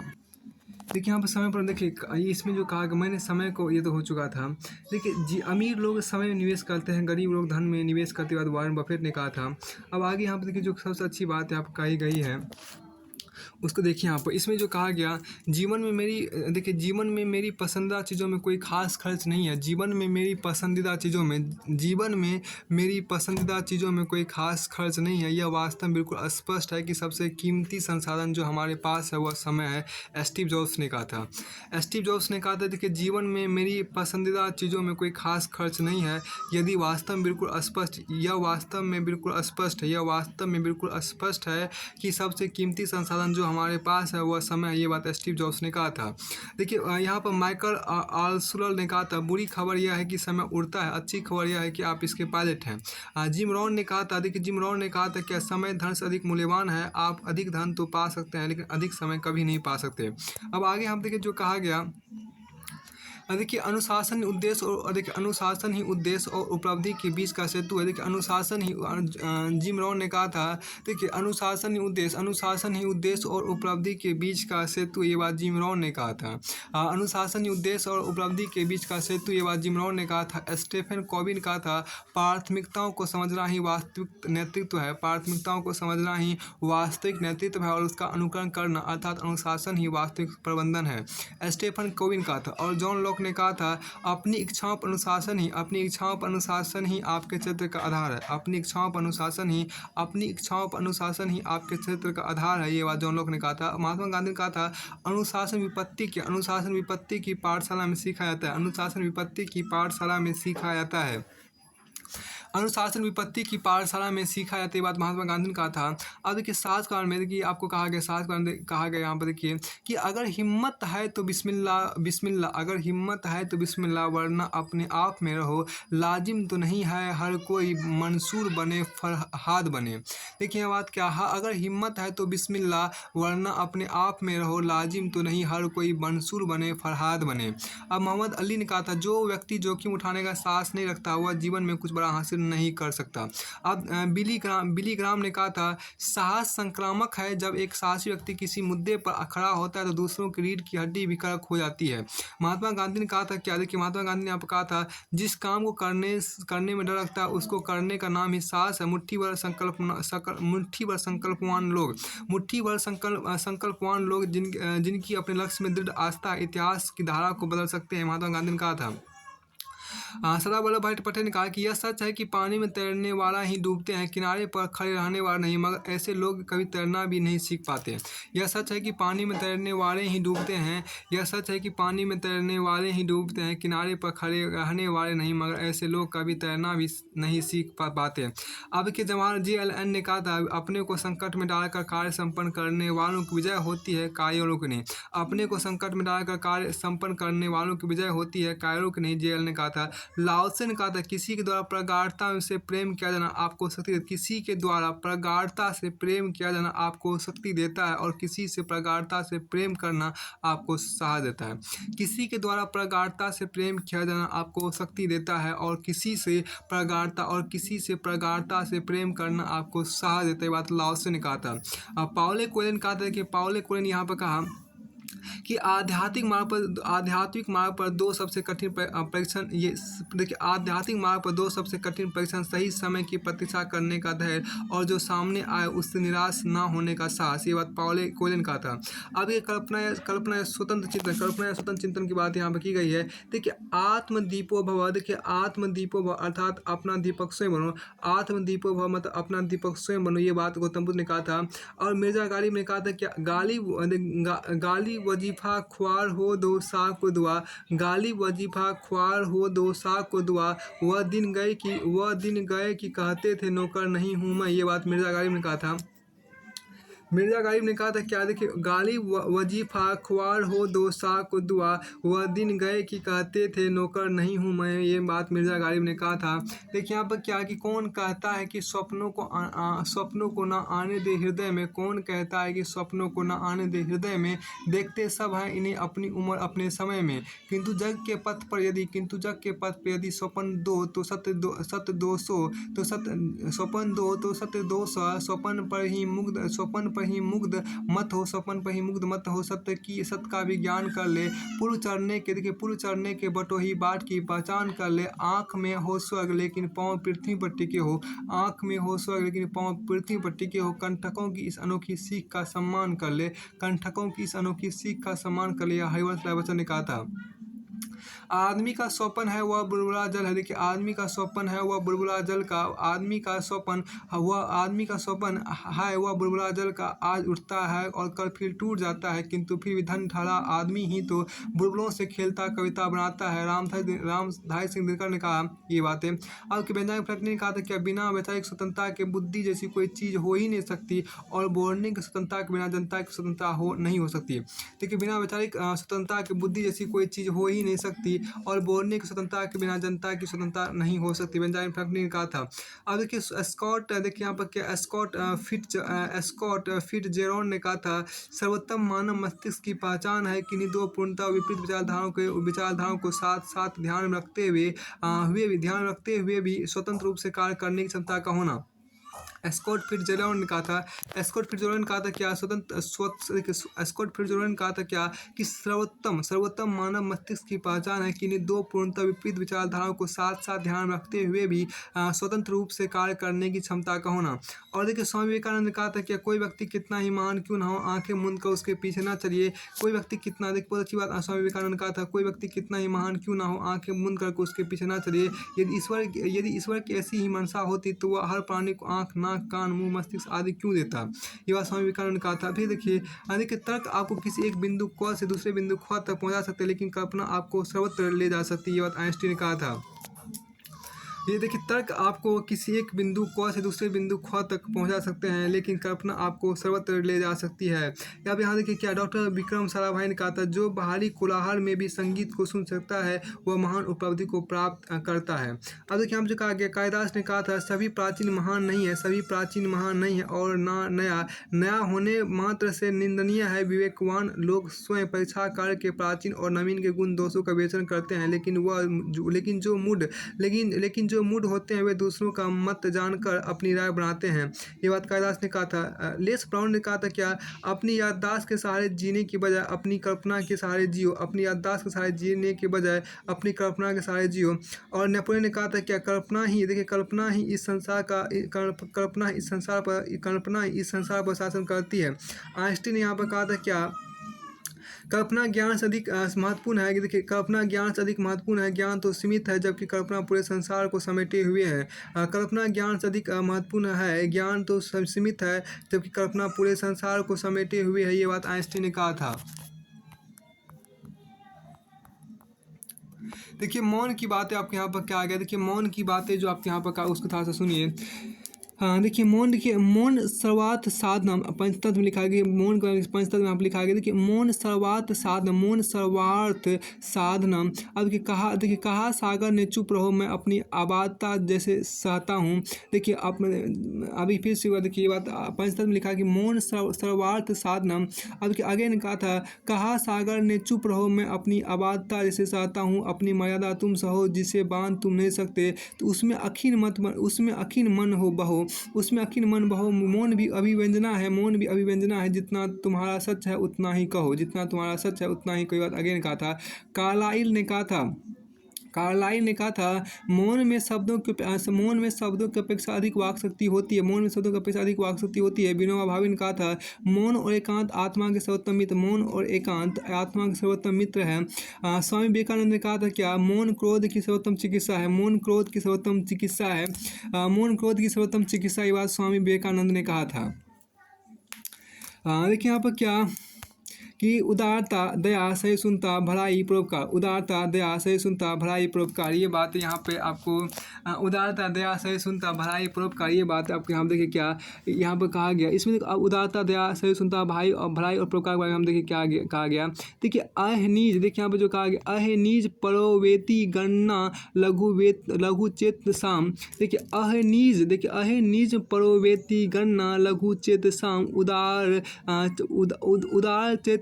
देखिए यहाँ पर समय प्रबंधन, देखिए इसमें जो कहा कि मैंने समय को, ये तो हो चुका था। देखिए अमीर लोग समय में निवेश करते हैं, गरीब लोग धन में निवेश करते हैं, वॉरेन बफेट ने कहा था। अब आगे यहाँ पर देखिए जो सबसे अच्छी बात है आप कही गई है उसको देखिए यहाँ पर, इसमें जो कहा गया जीवन में मेरी पसंदीदा चीज़ों में कोई खास खर्च नहीं है। जीवन में मेरी पसंदीदा चीज़ों में कोई खास खर्च नहीं है, यह वास्तव में बिल्कुल स्पष्ट है कि सबसे कीमती संसाधन जो हमारे पास है वह समय है, स्टीव जॉब्स ने कहा था। देखिए जीवन में मेरी पसंदीदा चीज़ों में कोई खास खर्च नहीं है, यह वास्तव में बिल्कुल स्पष्ट है कि सबसे कीमती संसाधन जो हमारे पास है वह समय है, ये बात स्टीव जॉब्स ने कहा था। देखिए यहाँ पर माइकल आल्सुलर ने कहा था बुरी खबर यह है कि समय उड़ता है, अच्छी खबर यह है कि आप इसके पायलट हैं। जिम रॉन ने कहा था क्या समय धन से अधिक मूल्यवान है, आप अधिक धन तो पा सकते हैं लेकिन अधिक समय कभी नहीं पा सकते। अब आगे हम देखिए जो कहा गया, देखिए अनुशासन ही उद्देश्य और उपलब्धि के बीच का सेतु है। देखिए जिम रॉन ने कहा था देखिए अनुशासन ही उद्देश्य और उपलब्धि के बीच का सेतु, ये बात जिम रॉन ने कहा था। अनुशासन ही उद्देश्य और उपलब्धि के बीच का सेतु, ये बात जिम रॉन ने कहा था। स्टीफन कोवी ने कहा था प्राथमिकताओं को समझना ही वास्तविक नेतृत्व है और उसका अनुकरण करना अर्थात अनुशासन ही वास्तविक प्रबंधन है, स्टीफन कोवी ने कहा था। और जॉन लॉक ने कहा था अपनी इच्छाओं पर अनुशासन ही आपके क्षेत्र का आधार है, अपनी इच्छाओं पर अनुशासन ही आपके क्षेत्र का आधार है, ये बात जॉन लॉक ने कहा था। महात्मा गांधी ने कहा था अनुशासन विपत्ति की पाठशाला में सिखाया जाता है, अनुशासन विपत्ति की पाठशाला में सिखाया जाता है, ये बात महात्मा गांधी ने कहा था। अब देखिए साहस कारण में देखिए आपको कहा गया यहाँ पर देखिए कि अगर हिम्मत है तो बिस्मिल्लाह वरना अपने आप में रहो, लाजिम तो नहीं है हर कोई मंसूर बने फरहाद बने। देखिए यह बात क्या है, अगर हिम्मत है तो बिस्मिल्लाह वरना अपने आप में रहो, लाजिम तो नहीं हर कोई मंसूर बने फरहाद बने। अब मोहम्मद अली ने कहा था जो व्यक्ति जोखिम उठाने का साहस नहीं रखता वह जीवन में कुछ बड़ा हासिल नहीं कर सकता। अब बिली ग्राम ने कहा था, साहस संक्रामक है। जब एक साहसी व्यक्ति किसी मुद्दे पर खड़ा होता है तो दूसरों की रीढ़ की हड्डी भी कड़क हो जाती है। महात्मा गांधी ने कहा था, क्या देखिए, महात्मा गांधी ने यहाँ पर कहा था, जिस काम को करने में डर लगता है उसको करने का नाम ही साहस है। मुट्ठी भर संकल्पवान लोग जिनकी अपने लक्ष्य में दृढ़ आस्था इतिहास की धारा को बदल सकते हैं, महात्मा गांधी ने कहा था। सरदार वल्लभ भाई पटेल ने कहा कि यह सच है कि पानी में तैरने वाला ही डूबते हैं, किनारे पर खड़े रहने वाला नहीं, मगर ऐसे लोग कभी तैरना भी नहीं सीख पाते। यह सच है कि पानी में तैरने वाले ही डूबते हैं, यह सच है कि पानी में तैरने वाले ही डूबते हैं, किनारे पर खड़े रहने वाले नहीं, मगर ऐसे लोग कभी तैरना भी नहीं सीख पाते। अब के जवाहर JLN ने कहा था, अपने को संकट में डालकर कार्य संपन्न करने वालों की विजय होती है, कायरों की नहीं। अपने को संकट में डालकर कार्य संपन्न करने वालों की विजय होती है, कायरों की नहीं, JL ने कहा था। लाओ त्से ने कहा था, किसी के द्वारा प्रगाढ़ता से प्रेम किया जाना आपको शक्ति देता है। किसी के द्वारा प्रगाढ़ता से प्रेम किया जाना आपको शक्ति देता है और किसी से प्रगाढ़ता से प्रेम करना आपको साहस देता है। किसी के द्वारा प्रगाढ़ता से प्रेम किया जाना आपको शक्ति देता है और किसी से प्रगाढ़ता से प्रेम करना आपको साहस देता है। बात लाओ त्से ने कहा था। पाउलो कोएल्हो ने कहा था कि पाउलो कोएल्हो ने यहाँ पर कहा कि आध्यात्मिक मार्ग पर दो सबसे कठिन परीक्षण, ये देखिए, आध्यात्मिक मार्ग पर दो सबसे कठिन परीक्षण, सही समय की प्रतीक्षा करने का धैर्य और जो सामने आए उससे निराश ना होने का साहस। ये बात पाउलो कोएल्हो ने कहा था। अब ये कल्पना स्वतंत्र चिंतन की बात यहाँ पर की गई है। देखिए, आत्मदीपो भव, देखिए आत्मदीपो भव अर्थात अपना दीपक स्वयं बनो। आत्मदीपो भव मतलब अपना दीपक स्वयं बनो, ये बात गौतम बुद्ध ने कहा था। और मिर्जा गालिब ने कहा था कि गाली वजीफा ख्वार हो दो सा को दुआ, गाली वजीफा ख्वार हो दो सा को दुआ, वह दिन गए कि कहते थे नौकर नहीं हूँ मैं। ये बात मिर्जा गालिब ने कहा था। मिर्जा गालिब ने कहा था, क्या देखिए, गालिब वजीफा ख्वार हो दो सा को दुआ, वह दिन गए कि कहते थे नौकर नहीं हूँ मैं। ये बात मिर्जा गालिब ने कहा था। देखिए यहाँ पर क्या कि कौन कहता है कि सपनों को ना आने दे हृदय में, कौन कहता है कि सपनों को ना आने दे हृदय में, देखते सब हैं इन्हें अपनी उम्र अपने समय में, किंतु जग के पथ पर यदि स्वपन दो तो सत्य दोष, स्वपन पर ही मुग्ध मत हो, सत्य का विज्ञान कर ले, पूर्व चढ़ने के बटोही बाट की पहचान कर ले, आँख में हो स्वर्ग लेकिन पाँव पृथ्वी पर टिके हो, कंटकों की इस अनोखी सीख का सम्मान कर ले, यह हरिवंश राय बच्चन ने कहा था। आदमी का स्वप्न है वह बुलबुला जल है। देखिए, आदमी का स्वप्न है वह बुलबुला जल का, आदमी का स्वप्न है वह बुलबुला जल का, आज उठता है और कल फिर टूट जाता है, किंतु फिर भी धन ठहरा आदमी ही तो बुलबुलों से खेलता कविता बनाता है। रामधारी सिंह दिनकर ने कहा ये बातें। अब कि बेंजामिन फ्रैंकलिन ने कहा था कि बिना वैचारिक स्वतंत्रता के बुद्धि जैसी कोई चीज़ हो ही नहीं सकती और बोलने की स्वतंत्रता के बिना जनता की स्वतंत्रता नहीं हो सकती। देखिए, बिना वैचारिक स्वतंत्रता के बुद्धि जैसी कोई चीज़ हो ही नहीं सकती और बोलने की स्वतंत्रता के बिना जनता की स्वतंत्रता नहीं हो सकती, बेंजामिन फ्रैंकलिन ने कहा था। अब देखिए, देखिए यहाँ पर क्या स्कॉट फिट्जजेरोल्ड ने कहा था, सर्वोत्तम मानव मस्तिष्क की पहचान है कि दो पूर्णतः विपरीत विचारधाराओं को साथ साथ ध्यान में रखते हुए भी स्वतंत्र रूप से कार्य करने की क्षमता का होना। स्कॉट फिट्जजेरोल्ड ने कहा था कि सर्वोत्तम मानव मस्तिष्क की पहचान है कि दो पूर्णतः विपरीत विचारधाराओं को साथ साथ ध्यान में रखते हुए भी स्वतंत्र रूप से कार्य करने की क्षमता का होना। और देखिए, स्वामी विवेकानंद ने कहा था कि कोई व्यक्ति कितना ही महान क्यों ना हो, आंखें मूंद कर उसके पीछे ना चलिए। कोई व्यक्ति कितना, देखिए बहुत अच्छी बात स्वामी विवेकानंद ने कहा था, कोई व्यक्ति कितना ही महान क्यों ना हो, आंखें मूंद कर उसके पीछे ना चलिए। यदि ईश्वर की ऐसी ही मंशा होती तो वह हर प्राणी को आँख, नाक, कान, मुंह, मस्तिष्क आदि क्यों देता। ये बात स्वामी विवेकानंद ने कहा था। फिर देखिए, तर्क आपको किसी एक बिंदु क से दूसरे बिंदु ख तक पहुंचा सकते हैं, लेकिन कल्पना आपको सर्वत्र ले जा सकती है। ये बात आइंस्टीन ने कहा था। ये देखिए, तर्क आपको किसी एक बिंदु क से दूसरे बिंदु ख तक पहुंचा सकते हैं, लेकिन कल्पना आपको सर्वत्र ले जा सकती है। अब यहाँ देखिए क्या डॉक्टर विक्रम साराभाई ने कहा था, जो बाहरी कोलाहल में भी संगीत को सुन सकता है वह महान उपलब्धि को प्राप्त करता है। अब देखिए, हम जो कहा गया, कालिदास ने कहा था, सभी प्राचीन महान नहीं है और नया होने मात्र से निंदनीय है। विवेकवान लोग स्वयं परीक्षा कार्य के प्राचीन और नवीन के गुण दोषों का विवेचन करते हैं, लेकिन जो जो मूड होते हैं वे दूसरों का मत जानकर अपनी राय बनाते हैं। ये बात कालिदास ने कहा था। लेस ब्राउन ने कहा था क्या, अपनी याददाश्त के सहारे जीने की बजाय अपनी कल्पना के सहारे जियो, अपनी याददाश्त के सहारे जीने के बजाय अपनी कल्पना के सहारे जियो। और नेपोलियन ने कहा था क्या, कल्पना ही देखिए कल्पना ही इस संसार का कल्पना ही इस संसार पर शासन करती है। आइंस्टीन ने यहाँ पर कहा था क्या, कल्पना ज्ञान से अधिक महत्वपूर्ण है। देखिए कल्पना ज्ञान से अधिक महत्वपूर्ण है, ज्ञान तो सीमित है जबकि कल्पना पूरे संसार को समेटे हुए है। कल्पना ज्ञान से अधिक महत्वपूर्ण है, ज्ञान तो सीमित है जबकि कल्पना पूरे संसार को समेटे हुए है। ये बात आइंस्टीन ने कहा था। देखिए मौन की बातें आपके यहाँ पर क्या आ गया, देखिए मौन की बातें जो आपके यहाँ पर उसको थोड़ा सा सुनिए। हाँ देखिए मौन सर्वार्थ साधनम पंचतंत्र में लिखा गया, मौन का पंचतंत्र में यहाँ पर लिखा गया। देखिए मौन सर्वार्थ साधन, मौन सर्वार्थ साधनम। अब देखिए कहा सागर ने चुप रहो मैं अपनी आबादता जैसे सहता हूँ। देखिए आप अभी फिर से देखिए ये बात पंचतंत्र में लिखा कि मौन सर्वार्थ साधनम। अब आगे ने कहा सागर ने चुप रहो मैं अपनी आबादता जैसे सहता हूँ, अपनी मर्यादा तुम सहो जिसे बांध तुम नहीं सकते। तो उसमें अखिन मन हो बहो, उसमें अखिन मन बहो। मौन भी अभिव्यंजना है, मौन भी अभिव्यंजना है। जितना तुम्हारा सच है उतना ही कहो, जितना तुम्हारा सच है उतना ही। कोई बात आगे ने कहा था, कार्लाइल ने कहा था मौन में शब्दों की अपेक्षा अधिक वाक शक्ति होती है, मौन में शब्दों की अपेक्षा अधिक वाक शक्ति होती है। विनोबा भावे ने कहा था मौन और एकांत आत्मा के सर्वोत्तम मित्र, मौन और एकांत आत्मा के सर्वोत्तम मित्र है। स्वामी विवेकानंद ने कहा था क्या, मौन क्रोध की सर्वोत्तम चिकित्सा है, मौन क्रोध की सर्वोत्तम चिकित्सा है, मौन क्रोध की सर्वोत्तम चिकित्सा। ये बात स्वामी विवेकानंद ने कहा था। देखिए यहाँ पर क्या कि उदारता दया सहिष्णुता भलाई परोपकार, उदारता दया सहिष्णुता भलाई परोपकार। ये बात यहाँ पे आपको उदारता दया सहिष्णुता भलाई परोपकार, ये बात आपको यहाँ देखिए क्या यहाँ पर कहा गया। इसमें उदारता दया सहिष्णुता भलाई और परोपकार के बारे में हम देखिए क्या कहा गया। देखिए अहनीज, देखिए यहाँ पर जो कहा गया अहनीज परोवेती गणना लघु चेत साम। देखिए अहनीज परोवेती गणना लघु चेत साम।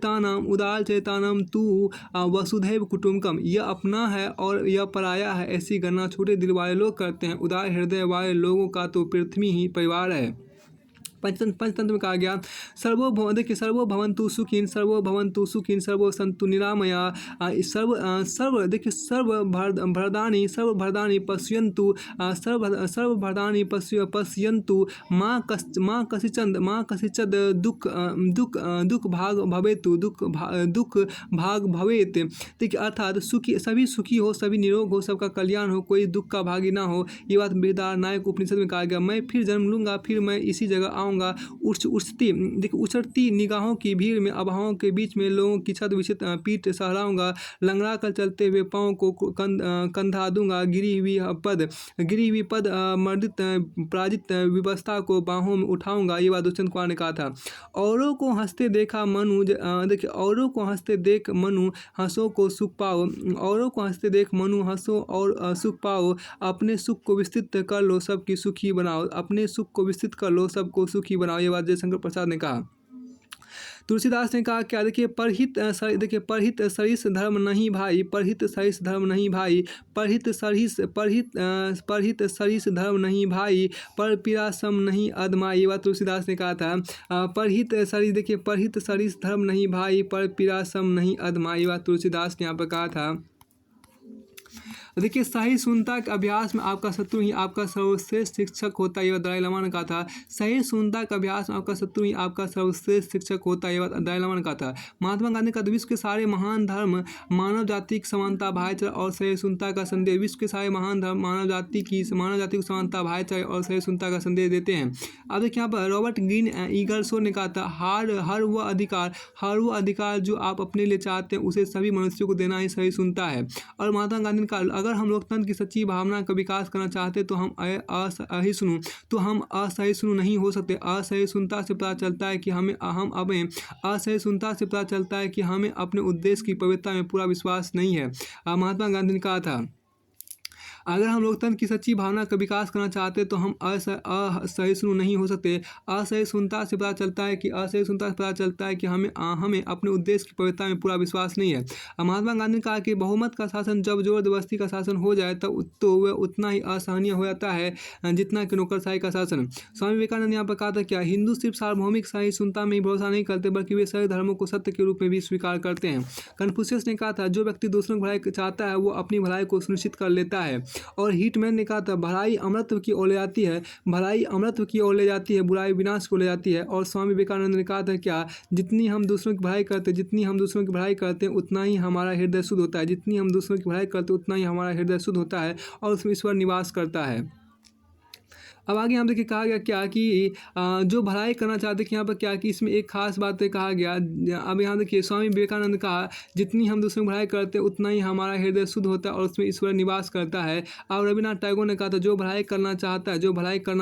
उदार चेतानम तू वसुधैव कुटुंबकम। यह अपना है और यह पराया है, ऐसी गणना छोटे दिल वाले लोग करते हैं। उदार हृदय वाले लोगों का तो पृथ्वी ही परिवार है। पंचतंत्र में कहा गया सर्वो भवन्तु सुखिन सर्वो सन्तु निरामया सर्वभरदानि पश्यन्तु माँ कस्यचिद दुख भाग भवेत्। देखिए अर्थात सभी सुखी हो, सभी निरोग हो, सबका कल्याण हो, कोई दुख का भागी ना हो। ये बात बृहदारण्यक उपनिषद में कहा गया। मैं फिर जन्म लूँगा, फिर मैं इसी जगह आऊँगा। उछड़ती निगाहों की भीड़ में अभावों के बीच में लोगों की छत विछित पीठ सहराऊंगा। लंगड़ा कर चलते हुए पाँव को कंधा दूंगा। गिरी हुई पद मर्दित पराजित व्यवस्था को बाहों में उठाऊंगा। ये बात दुष्यंत कुमार ने कहा था। औरों को हंसते देख मनु हंसो को सुख पाओ, औरों को हंसते देख मनु हंसो और सुख पाओ। अपने सुख को विस्तृत कर लो, सबकी सुखी बनाओ, अपने सुख को विस्तृत कर लो, सबको सुखी बनाओ। ये बात जयशंकर प्रसाद ने कहा। तुलसीदास ने कहा क्या, देखिए परहित सरिस धर्म नहीं भाई, परहित सरिस धर्म नहीं भाई, परहित सरिस धर्म नहीं भाई, पर पीरा सम नहीं अदमाई। ये बात तुलसीदास ने कहा था। परहित सरिस धर्म नहीं भाई, पर पीरा सम नहीं अदमाई। ये बात तुलसीदास ने यहाँ पर कहा था। देखिए सहिष्णुता के अभ्यास में आपका शत्रु ही आपका सर्वश्रेष्ठ शिक्षक होता है। ये बात दलाई लामा ने कहा था। सहिष्णुता के अभ्यास में आपका शत्रु ही आपका सर्वश्रेष्ठ शिक्षक होता है। ये बात दलाई लामा ने कहा था। महात्मा गांधी का विश्व के सारे महान धर्म मानव जाति की समानता, भाईचारा और सहिष्णुता का संदेश, विश्व के सारे महान धर्म मानव जाति को समानता, भाईचारा और सहिष्णुता का संदेश देते हैं। अब देखिए यहाँ पर रॉबर्ट ग्रीन ईगरसो ने कहा था हर वो अधिकार जो आप अपने लिए चाहते हैं उसे सभी मनुष्यों को देना ही सहिष्णुता है। और महात्मा गांधी ने कहा अगर हम लोकतंत्र की सच्ची भावना का विकास करना चाहते तो हम असहिष्णु नहीं हो सकते। असहिष्णुता से पता चलता है कि हमें अपने उद्देश्य की पवित्रता में पूरा विश्वास नहीं है। महात्मा गांधी ने कहा था। अगर हम लोकतंत्र की सच्ची भावना का विकास करना चाहते हैं तो हम असहिष्णु नहीं हो सकते। असहिष्णुता से पता चलता है कि हमें अपने उद्देश्य की पवित्रता में पूरा विश्वास नहीं है। महात्मा गांधी ने कहा कि बहुमत का शासन जब जोर जबरदस्ती का शासन हो जाए तब तो वह उतना ही असहनीय हो जाता है जितना कि नौकरशाही का शासन। स्वामी विवेकानंद ने यहाँ पर कहा था क्या हिंदू सिर्फ सार्वभौमिक सहिष्णुता में ही भरोसा नहीं करते बल्कि वे सभी धर्मों को सत्य के रूप में भी स्वीकार करते हैं। कन्फ्यूशियस ने कहा था जो व्यक्ति दूसरों की भलाई चाहता है वो अपनी भलाई को सुनिश्चित कर लेता है। और हीटमैन ने कहा था भलाई अमृत की ओर ले जाती है, बुराई विनाश को ले जाती है। और स्वामी विवेकानंद ने कहा था क्या जितनी हम दूसरों की भलाई करते हैं उतना ही हमारा हृदय शुद्ध होता है, और उसमें ईश्वर निवास करता है। अब आगे यहाँ देखिए कहा गया क्या कि जो भलाई करना चाहते कि यहाँ पर क्या कि इसमें एक खास बात कहा गया। अब यहाँ देखिए स्वामी विवेकानंद ने कहा जितनी हम दूसरों की भलाई करते हैं उतना ही हमारा हृदय शुद्ध होता है और उसमें ईश्वर निवास करता है। और रविन्द्रनाथ टैगोर ने कहा था जो भलाई करना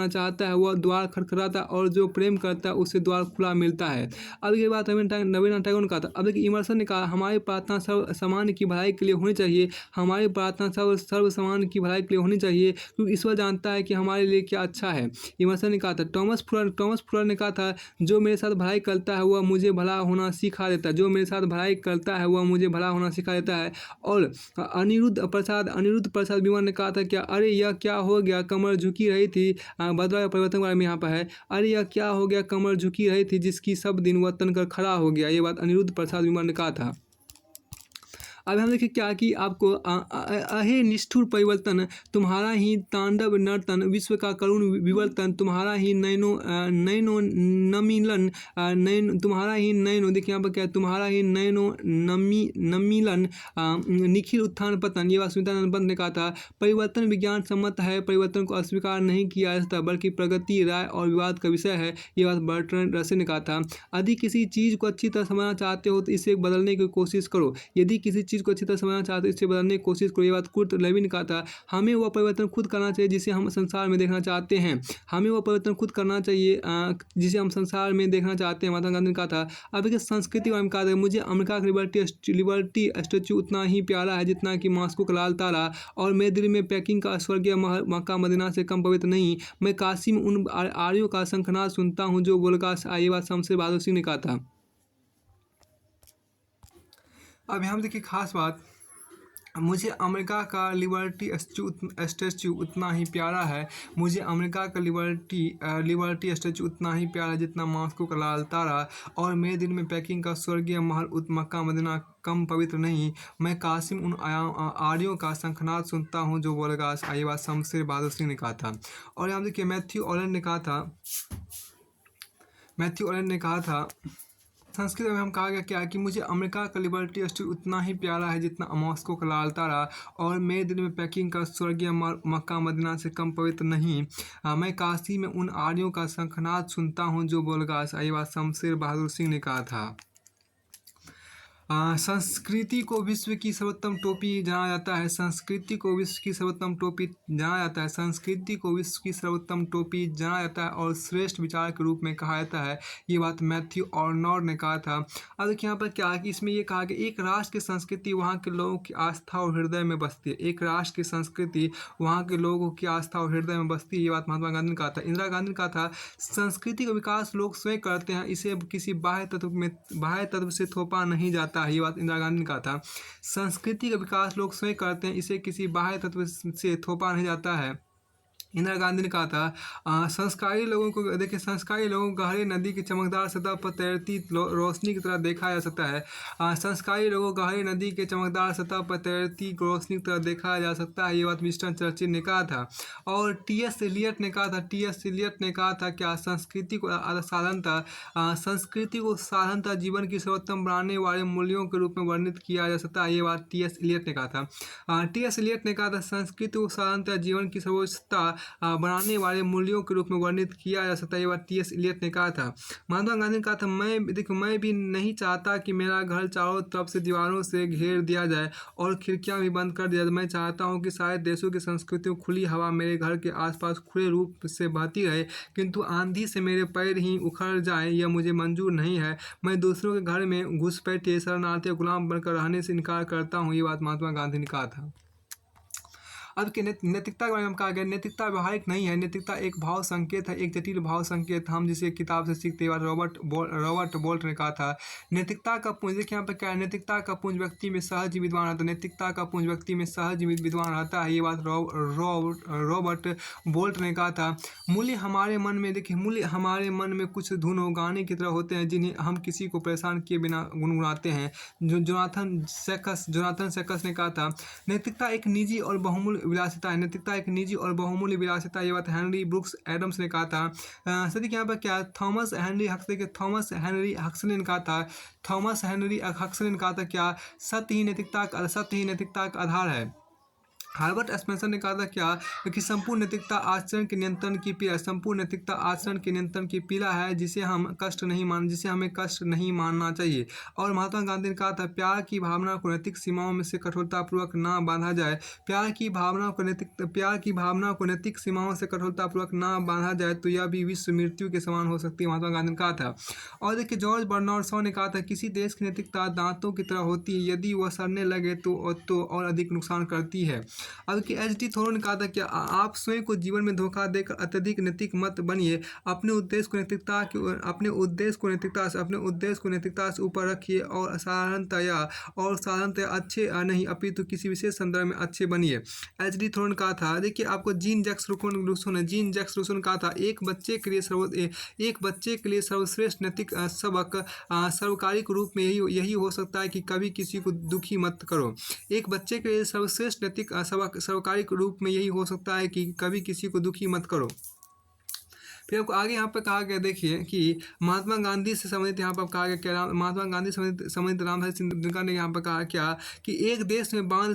चाहता है वह द्वार खटखटाता है और जो प्रेम करता है उसे द्वार खुला मिलता है। अब ये बात रविन्द्रनाथ टैगोर ने कहा था। अब देखिए इमर्सन ने कहा हमारी प्रार्थना सर्व समाज की भलाई के लिए होनी चाहिए, क्योंकि ईश्वर जानता है कि हमारे लिए क्या अच्छा है। इमर्सन ने कहा था। टॉमस फुलर ने कहा था जो मेरे साथ भलाई करता है वह मुझे भला होना सिखा देता है। और अनिरुद्ध प्रसाद विमल ने कहा था क्या अरे यह क्या हो गया कमर झुकी रही थी, बदलाव परिवर्तन के बारे में यहाँ पर है। अरे यह क्या हो गया कमर झुकी रही थी जिसकी सब दिन वह तनकर खड़ा हो गया। ये बात अनिरुद्ध प्रसाद विमल ने कहा था। अब हम देखिए क्या कि आपको अहे निष्ठुर परिवर्तन तुम्हारा ही तांडव नर्तन, विश्व का करुण विवर्तन तुम्हारा ही नैनो नमिलन, देखिए यहाँ पर क्या तुम्हारा ही नैनो नमिलन, निखिल उत्थान पतन। ये बात सुमित्रानंद पंत ने कहा था। परिवर्तन विज्ञान सम्मत है, परिवर्तन को अस्वीकार नहीं किया जा सकता बल्कि प्रगति राय और विवाद का विषय है। ये बात बर्ट्रैंड रसेल ने कहा था। यदि किसी चीज़ को अच्छी तरह समझना चाहते हो तो इसे बदलने की कोशिश करो, ये बात कुर्ट लेविन ने कहा था। हमें वह परिवर्तन खुद करना चाहिए जिसे हम संसार में देखना चाहते हैं, महात्मा गांधी ने कहा था। अब देखिए संस्कृति और कहा था मुझे अमेरिका का लिबर्टी स्टैच्यू उतना ही प्यारा है जितना कि मॉस्को का लाल तारा, और मेरे दिल में पेकिंग का स्वर्गीय मक्का मदीना से कम पवित्र नहीं। मैं काशी में उन आर्यों का शंखनाद सुनता हूँ जो बोलगा। ये बात शमशेर बहादुर सिंह ने कहा था। अब यहाँ देखिए खास बात, मुझे अमेरिका का लिबर्टी स्टैच्यू उतना ही प्यारा है, जितना मॉस्को का लाल तारा, और मेरे दिल में पेकिंग का स्वर्गीय महल मक्का मदीना कम पवित्र नहीं। मैं काशी में उन आर्यों का शंखनाद सुनता हूँ जो बोलेगा। ये बात शमशेर बहादुर सिंह ने कहा था। और यहाँ देखिए मैथ्यू ऑलन ने कहा था संस्कृत में हम कहा गया क्या कि मुझे अमेरिका का लिबर्टी स्टैच्यू उतना ही प्यारा है जितना मॉस्को का लाल तारा, और मेरे दिल में पेकिंग का स्वर्गीय मक्का मदीना से कम पवित्र नहीं। मैं काशी में उन आर्यों का शंखनाद सुनता हूँ जो बोलगा। ये बात शमशेर बहादुर सिंह ने कहा था। संस्कृति को विश्व की सर्वोत्तम टोपी जाना जाता है। संस्कृति को विश्व की सर्वोत्तम टोपी जाना जाता है और श्रेष्ठ विचार के रूप में कहा जाता है। ये बात मैथ्यू ऑर्नर ने कहा था। अब देखिए यहाँ पर क्या है कि इसमें ये कहा कि एक राष्ट्र की संस्कृति वहाँ के लोगों की आस्था और हृदय में बसती है। ये बात महात्मा गांधी ने कहा था। इंदिरा गांधी ने कहा था संस्कृति का विकास लोग स्वयं करते हैं, इसे किसी बाह्य तत्व से थोपा नहीं जाता। ये बात इंदिरा गांधी ने कहा था। संस्कृति का विकास लोग स्वयं करते हैं, इसे किसी बाह्य तत्व से थोपा नहीं जाता है। इंदिरा गांधी ने कहा था संस्कारी लोगों को गहरे नदी की चमकदार सतह पर तैरती रोशनी की तरह देखा जा सकता है। ये बात विंस्टन चर्चिल ने कहा था। और टी.एस. एलियट ने कहा था क्या संस्कृति को साधारणतः जीवन की सर्वोत्तम बनाने वाले मूल्यों के रूप में वर्णित किया जा सकता है। ये बात टी.एस. एलियट ने कहा था। टी.एस. एलियट ने कहा था संस्कृति को साधारणतः जीवन की सर्वोच्चता बनाने वाले मूल्यों के रूप में वर्णित किया जा सकता है। ये बात टी.एस. एलियट ने कहा था। महात्मा गांधी ने कहा था मैं भी नहीं चाहता कि मेरा घर चारों तरफ से दीवारों से घेर दिया जाए और खिड़कियां भी बंद कर दिया जाए। मैं चाहता हूं कि शायद देशों की संस्कृतियों खुली हवा मेरे घर के आसपास खुले रूप से बहती रहे, किंतु आंधी से मेरे पैर ही उखड़ जाए यह मुझे मंजूर नहीं है। मैं दूसरों के घर में घुसपैठे शरणार्थी गुलाम बनकर रहने से इनकार करता हूँ। ये बात महात्मा गांधी ने कहा था। अब के नैतिकता के बारे में हम कहा गया, नैतिकता व्यवहारिक नहीं है, नैतिकता एक भाव संकेत है, एक जटिल भाव संकेत, हम जिसे किताब से सीखते हैं। रॉबर्ट बोल्ट ने कहा था नैतिकता का पुंज, देखिए यहाँ पर क्या है, नैतिकता का पुंज व्यक्ति में सहज विद्वान रहता है, नैतिकता का पुंज व्यक्ति में सहज विद्वान रहता है, ये बात रॉबर्ट बोल्ट ने कहा था। मूल्य हमारे मन में, देखिए मूल्य हमारे मन में कुछ धुन गाने की तरह होते हैं जिन्हें हम किसी को परेशान किए बिना गुनगुनाते हैं। जो जोनाथन सेकस ने कहा था नैतिकता एक निजी और बहुमूल्य विलासिता है, नैतिकता एक निजी और बहुमूल्य विलासिता, ये बात हेनरी ब्रूक्स एडम्स ने कहा था। सदी के यहाँ पर क्या थॉमस हेनरी हक्सले ने कहा था, क्या सत्य ही नैतिकता का आधार है। हार्बर्ट स्पेंसर ने कहा था क्या कि संपूर्ण नैतिकता आचरण के नियंत्रण की पीड़ा, संपूर्ण नैतिकता आचरण के नियंत्रण की पीड़ा है जिसे हमें कष्ट नहीं मानना चाहिए। और महात्मा गांधी ने कहा था प्यार की भावना को नैतिक सीमाओं में से कठोरतापूर्वक ना बांधा जाए, प्यार की भावना को नैतिक सीमाओं से कठोरतापूर्वक ना बांधा जाए तो यह भी विश्व मृत्यु के समान हो सकती है, महात्मा गांधी ने कहा था। और देखिए जॉर्ज बर्नार्ड शॉ ने कहा था किसी देश की नैतिकता दांतों की तरह होती है, यदि वह सड़ने लगे तो और अधिक नुकसान करती है। अब कि एच.डी. थोरो ने कहा था कि आप स्वयं को जीवन में धोखा देकर अत्यधिक नैतिक मत बनिए, अपने उद्देश्य को नैतिकता से ऊपर रखिए और साधारणतया अच्छे नहीं अपितु किसी विशेष संदर्भ में अच्छे बनिए। एच.डी. थोरो ने कहा था, देखिए आपको जीन जैक्स रूसो ने कहा था एक बच्चे के लिए सर्वश्रेष्ठ नैतिक सबक सर्वकालिक रूप में यही हो सकता है कि कभी किसी को दुखी मत करो। एक बच्चे के लिए सर्वश्रेष्ठ नैतिक सर्वकालिक रूप में यही हो सकता है कि कभी किसी को दुखी मत करो। फिर आपको आगे यहाँ पर कहा गया, देखिए कि महात्मा गांधी से संबंधित यहाँ पर कहा गया क्या, महात्मा गांधी से संबंधित रामधारी सिंह दिनकर ने यहाँ पर कहा क्या कि एक देश में बांध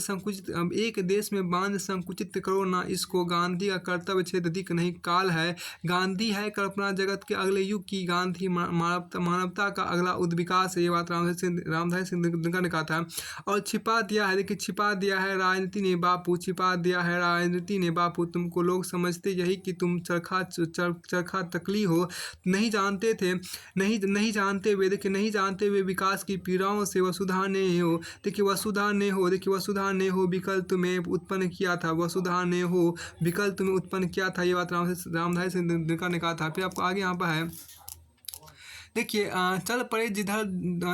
संकुचित करो ना इसको, गांधी का कर्तव्य क्षेत्र अधिक नहीं काल है, गांधी है कल्पना जगत के अगले युग की, गांधी मानवता का अगला उद्विकास है, ये बात रामधारी सिंह दिनकर ने कहा था। और छिपा दिया है राजनीति ने बापू, तुमको लोग समझते यही कि तुम चरखा तकली हो, नहीं जानते वे विकास की पीड़ाओं से वसुधा ने हो विकल तुम्हें उत्पन्न किया था, ये बात रामधारी सिंह दिनकर ने कहा था। फिर आपको आगे यहाँ पर है, देखिए चल पड़े जिधर,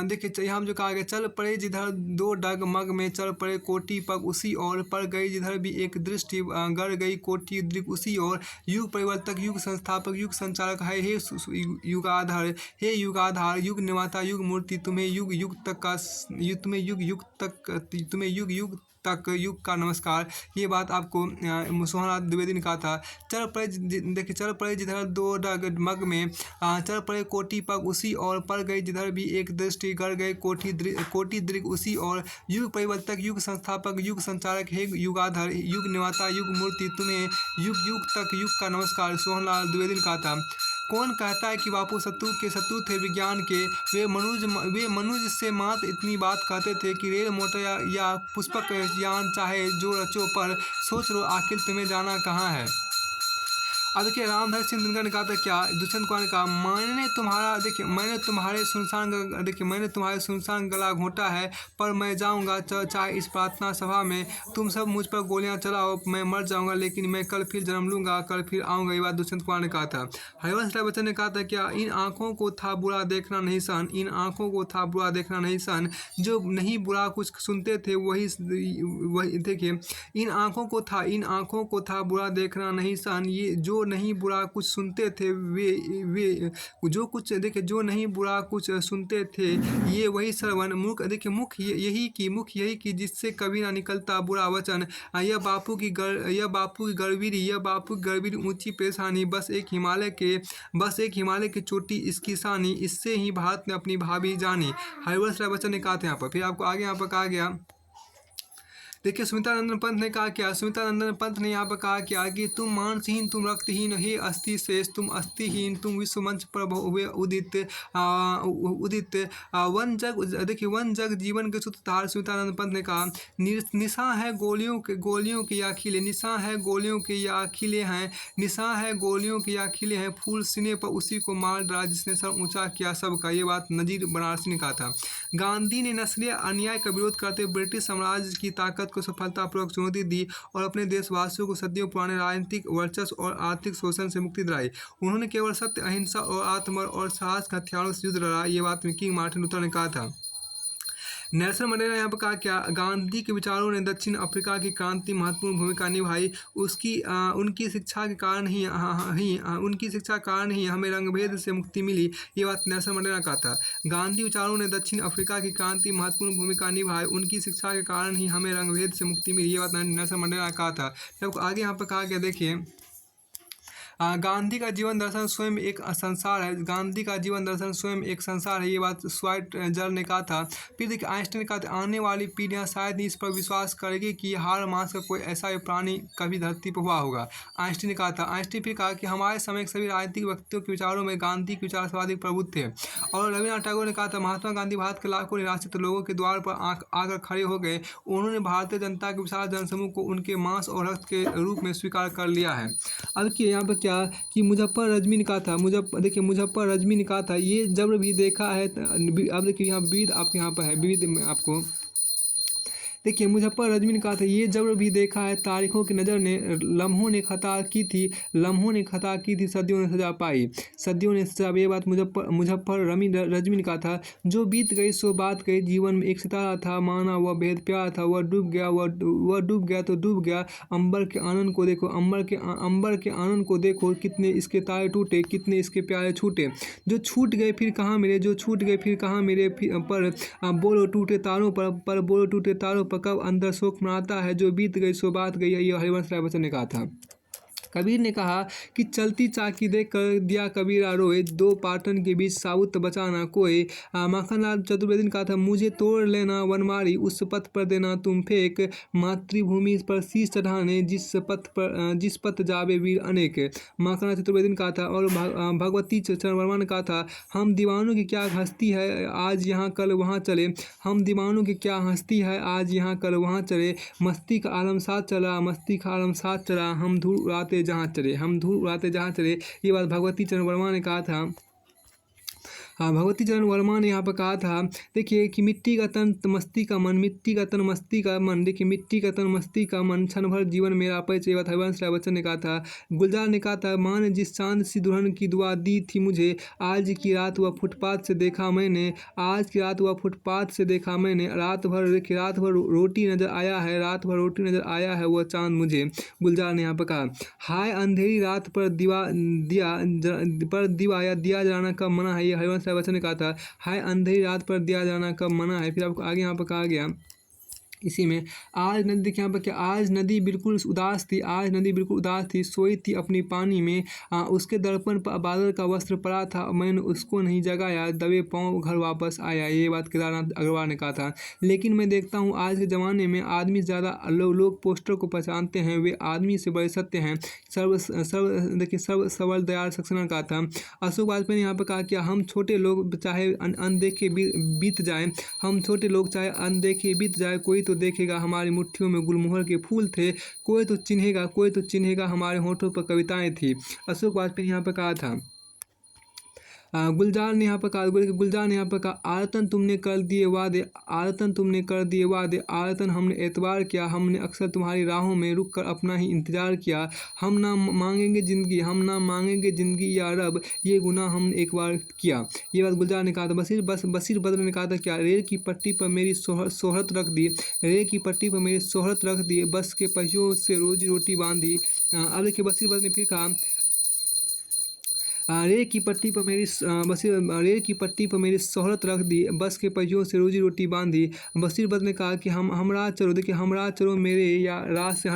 देखिए यहाँ जो कहा गया चल पड़े जिधर दो डगमग में चल पड़े कोटि पग उसी और, पड़ गई जिधर भी एक दृष्टि गड़ गई कोटि दृक उसी और, युग परिवर्तक युग संस्थापक युग संचालक है हे युगाधार युग निर्माता युग मूर्ति, तुम्हें युग युग तक युग का नमस्कार, ये बात आपको सोहनलाल द्विवेदी ने कहा था। चल पड़े जिधर दो डगमग में चल पड़े कोटि पग उसी और, पड़ गई जिधर भी एक दृष्टि गड़ गए कोटि दृक उसी और, युग परिवर्तक युग संस्थापक युग संचालक हे युगाधार युग निर्माता युग मूर्ति, तुम्हें युग तक युग का नमस्कार, सोहनलाल द्विवेदी ने कहा था। कौन कहता है कि बापू शत्रु थे विज्ञान के, वे मनुज से मात्र इतनी बात कहते थे कि रेल मोटर या पुष्पक यान चाहे जो रचो, पर सोच लो आखिर तुम्हें जाना कहाँ है। अब देखिए रामधारी सिंह दिनकर ने कहा था क्या, दुष्यंत कुमार ने कहा मैंने तुम्हारे सुनसान गला घोंटा है, पर मैं जाऊंगा चाहे इस प्रार्थना सभा में, तुम सब मुझ पर गोलियां चलाओ, मैं मर जाऊंगा लेकिन मैं कल फिर जन्म लूंगा, कल फिर आऊंगा, ये बात दुष्यंत कुमार ने कहा था। हरिवंश राय बच्चन ने कहा था क्या, इन आँखों को था बुरा देखना नहीं सन, जो नहीं बुरा कुछ सुनते थे वही देखिए, इन आँखों को था बुरा देखना नहीं सन, ये जो नहीं बुरा कुछ सुनते थे वे जो नहीं बुरा कुछ सुनते थे ये वही श्रवण, मुख यही की जिससे कभी ना निकलता बुरा वचन, यह बापू की गड़बड़ी ऊंची पेशानी, बस एक हिमालय की चोटी इसकी शानी, इससे ही भारत ने अपनी भाभी जानी, हरिवंश राय बच्चन ने कहा था यहाँ पर। फिर आपको आगे यहाँ पर कहा गया, देखिए सुमित्रानंदन पंत ने कहा क्या, यहाँ पर कहा क्या कि तुम मांसहीन तुम रक्तहीन हे अस्थि शेष, तुम अस्थिहीन तुम विश्व मंच पर हुए उदित वन जग जीवन के सूत्रधार सुमित्रानंद पंत ने कहा, निशा है गोलियों के या खिले, निशा है गोलियों के या खिले हैं, फूल सीने पर उसी को मार डाला जिसने सर ऊंचा किया सबका, ये बात नजीर बनारसी ने कहा था। गांधी ने नस्लीय अन्याय का विरोध करते ब्रिटिश साम्राज्य की ताकत को सफलतापूर्वक चुनौती दी और अपने देशवासियों को सदियों पुराने राजनीतिक वर्चस्व और आर्थिक शोषण से मुक्ति दिलाई। उन्होंने केवल सत्य, अहिंसा और आत्मबल और साहस के हथियारों से युद्ध लड़ा। ये बात किंग मार्टिन लूथर ने कहा था। नेल्सन मंडेला यहाँ पर कहा क्या, गांधी के विचारों ने दक्षिण अफ्रीका की क्रांति महत्वपूर्ण भूमिका निभाई। उनकी शिक्षा के कारण उनकी शिक्षा के कारण ही हमें रंगभेद से मुक्ति मिली। ये बात नेल्सन मंडेला ने कहा था। गांधी विचारों ने दक्षिण अफ्रीका की क्रांति महत्वपूर्ण भूमिका निभाई। उनकी शिक्षा के कारण ही हमें रंगभेद से मुक्ति मिली। ये बात नेल्सन मंडेला ने कहा था। जब आगे यहाँ पर कहा गया, देखिए, गांधी का जीवन दर्शन स्वयं एक संसार है। गांधी का जीवन दर्शन स्वयं एक संसार है। ये बात श्वाइट्जर ने कहा था। फिर देखिए आइंस्टाइन ने कहा था, आने वाली पीढ़ियां शायद ही इस पर विश्वास करेगी कि हार मांस का कोई ऐसा प्राणी कभी धरती पर हुआ होगा। आइंस्टाइन ने कहा था। आइंस्टाइन फिर कहा कि हमारे समय के सभी राजनीतिक व्यक्तियों के विचारों में गांधी के विचार सर्वाधिक प्रबुद्ध थे। और रविन्द्रनाथ टैगोर ने कहा था, महात्मा गांधी भारत के लाखों निराश्रित लोगों के द्वार पर आकर खड़े हो गए। उन्होंने भारतीय जनता के विशाल जनसमूह को उनके मांस और रक्त के रूप में स्वीकार कर लिया है। अब कि यहाँ पर क्या कि मुजफ्फर रजमी ने कहा था, मुजफ्फर रजमी ने कहा था, ये जब भी देखा है। अब देखिए यहाँ विविध आपके यहाँ पर है, विविध में आपको देखिए मुजफ्फर रजमी ने कहा था, ये जब भी देखा है तारीखों की नज़र ने, लम्हों ने खता की थी, सदियों ने सजा पाई, सदियों ने सजा। ये बात मुजफ्फर रजमी ने कहा था। जो बीत गई सो बात गई, जीवन में एक सितारा था, माना वह भेद प्यार था, वह डूब गया तो डूब गया। अंबर के आनंद को देखो, अंबर के आनंद को देखो, कितने इसके तारे टूटे, कितने इसके प्यारे छूटे। जो छूट गए फिर कहाँ मिले, जो छूट गए फिर कहाँ मिले, पर बोलो टूटे तारों पर बोलो टूटे तारों पर कब अंदर शोक मनाता है। जो बीत गई सो बात गई है। ये हरिवंश राय बच्चन ने कहा था। कबीर ने कहा कि चलती चाकी देख कर दिया कबीरा रोए, दो पाटन के बीच साबुत बचा ना कोई। माखनलाल चतुर्वेदी ने कहा था, मुझे तोड़ लेना वनमारी, उस पथ पर देना तुम फेंक, मातृभूमि पर शीश चढ़ाने जिस पथ जावे वीर अनेक। माखनलाल चतुर्वेदी ने कहा था। और भगवती चरण वर्मा ने कहा था, हम दीवानों की क्या हस्ती है आज यहाँ कल वहाँ चले, हम दीवानों की क्या हस्ती है आज यहाँ कल वहाँ चले। मस्ती का आलम साथ चला, मस्ती का आलम साथ चला, हम धूल उड़ाते जहाँ चले। ये बात भगवती चरण वर्मा ने कहा था। भगवती चरण वर्मा ने यहाँ पर कहा था, देखिए कि मिट्टी का तन मस्ती का मन, मिट्टी का तन मस्ती का मन, देखिए मिट्टी का तन मस्ती का मन, क्षण भर जीवन मेरा परिचय। ये बात हरिवंश राय बच्चन ने कहा था। गुलजार ने कहा था, माँ ने जिस चांद सी दुल्हन की दुआ दी थी मुझे, आज की रात वह फुटपाथ से देखा मैंने, रात भर रोटी नजर आया है वह चांद मुझे। गुलजार ने यहाँ पर कहा, हाय अंधेरी रात पर दिवा या दिया जलाना कब मना है। ये हरिवंश राय बच्चन ने कहा था। हाय अंधेरी रात पर दिया जलाना कब मना है। फिर आपको आगे यहाँ पर कहा गया इसी में, आज नदी देखिए यहाँ पर क्या, आज नदी बिल्कुल उदास थी, सोई थी अपनी पानी में, उसके दर्पण पर बादल का वस्त्र पड़ा था, मैंने उसको नहीं जगाया, दबे पाँव घर वापस आया। ये बात केदारनाथ अग्रवाल ने कहा था। लेकिन मैं देखता हूँ आज के ज़माने में आदमी से ज़्यादा लोग पोस्टर को पहचानते हैं, वे आदमी से बड़े सत्य हैं। सर्व सबल दयाल सक्सेना ने कहा था। अशोक वाजपेयी ने यहाँ पर कहा कि हम छोटे लोग चाहे अनदेखे बीत जाए, कोई तो देखेगा हमारी मुट्ठियों में गुलमोहर के फूल थे, कोई तो चिन्हेगा हमारे होठों पर कविताएं थी। अशोक वाजपेयी ने यहाँ पर कहा था। गुलजार ने यहाँ पर कहा, आदतन तुमने कर दिए वादे, आदतन हमने एतबार किया, हमने अक्सर तुम्हारी राहों में रुक कर अपना ही इंतजार किया। हम ना मांगेंगे जिंदगी या रब, ये गुनाह हमने एक बार किया। ये बात गुलजार ने कहा था। बशीर बद्र ने कहा था क्या, रेल की पट्टी पर मेरी शोहरत रख दी, बस के पहियों से रोजी रोटी बांधी। अब देखिए बशीर बद्र ने फिर कहा, रेल की पट्टी पर मेरी शोहरत रख दी, बस के पहियों से रोजी रोटी बांधी। बशीर बद्र ने कहा कि हमरा चलो मेरे या राह से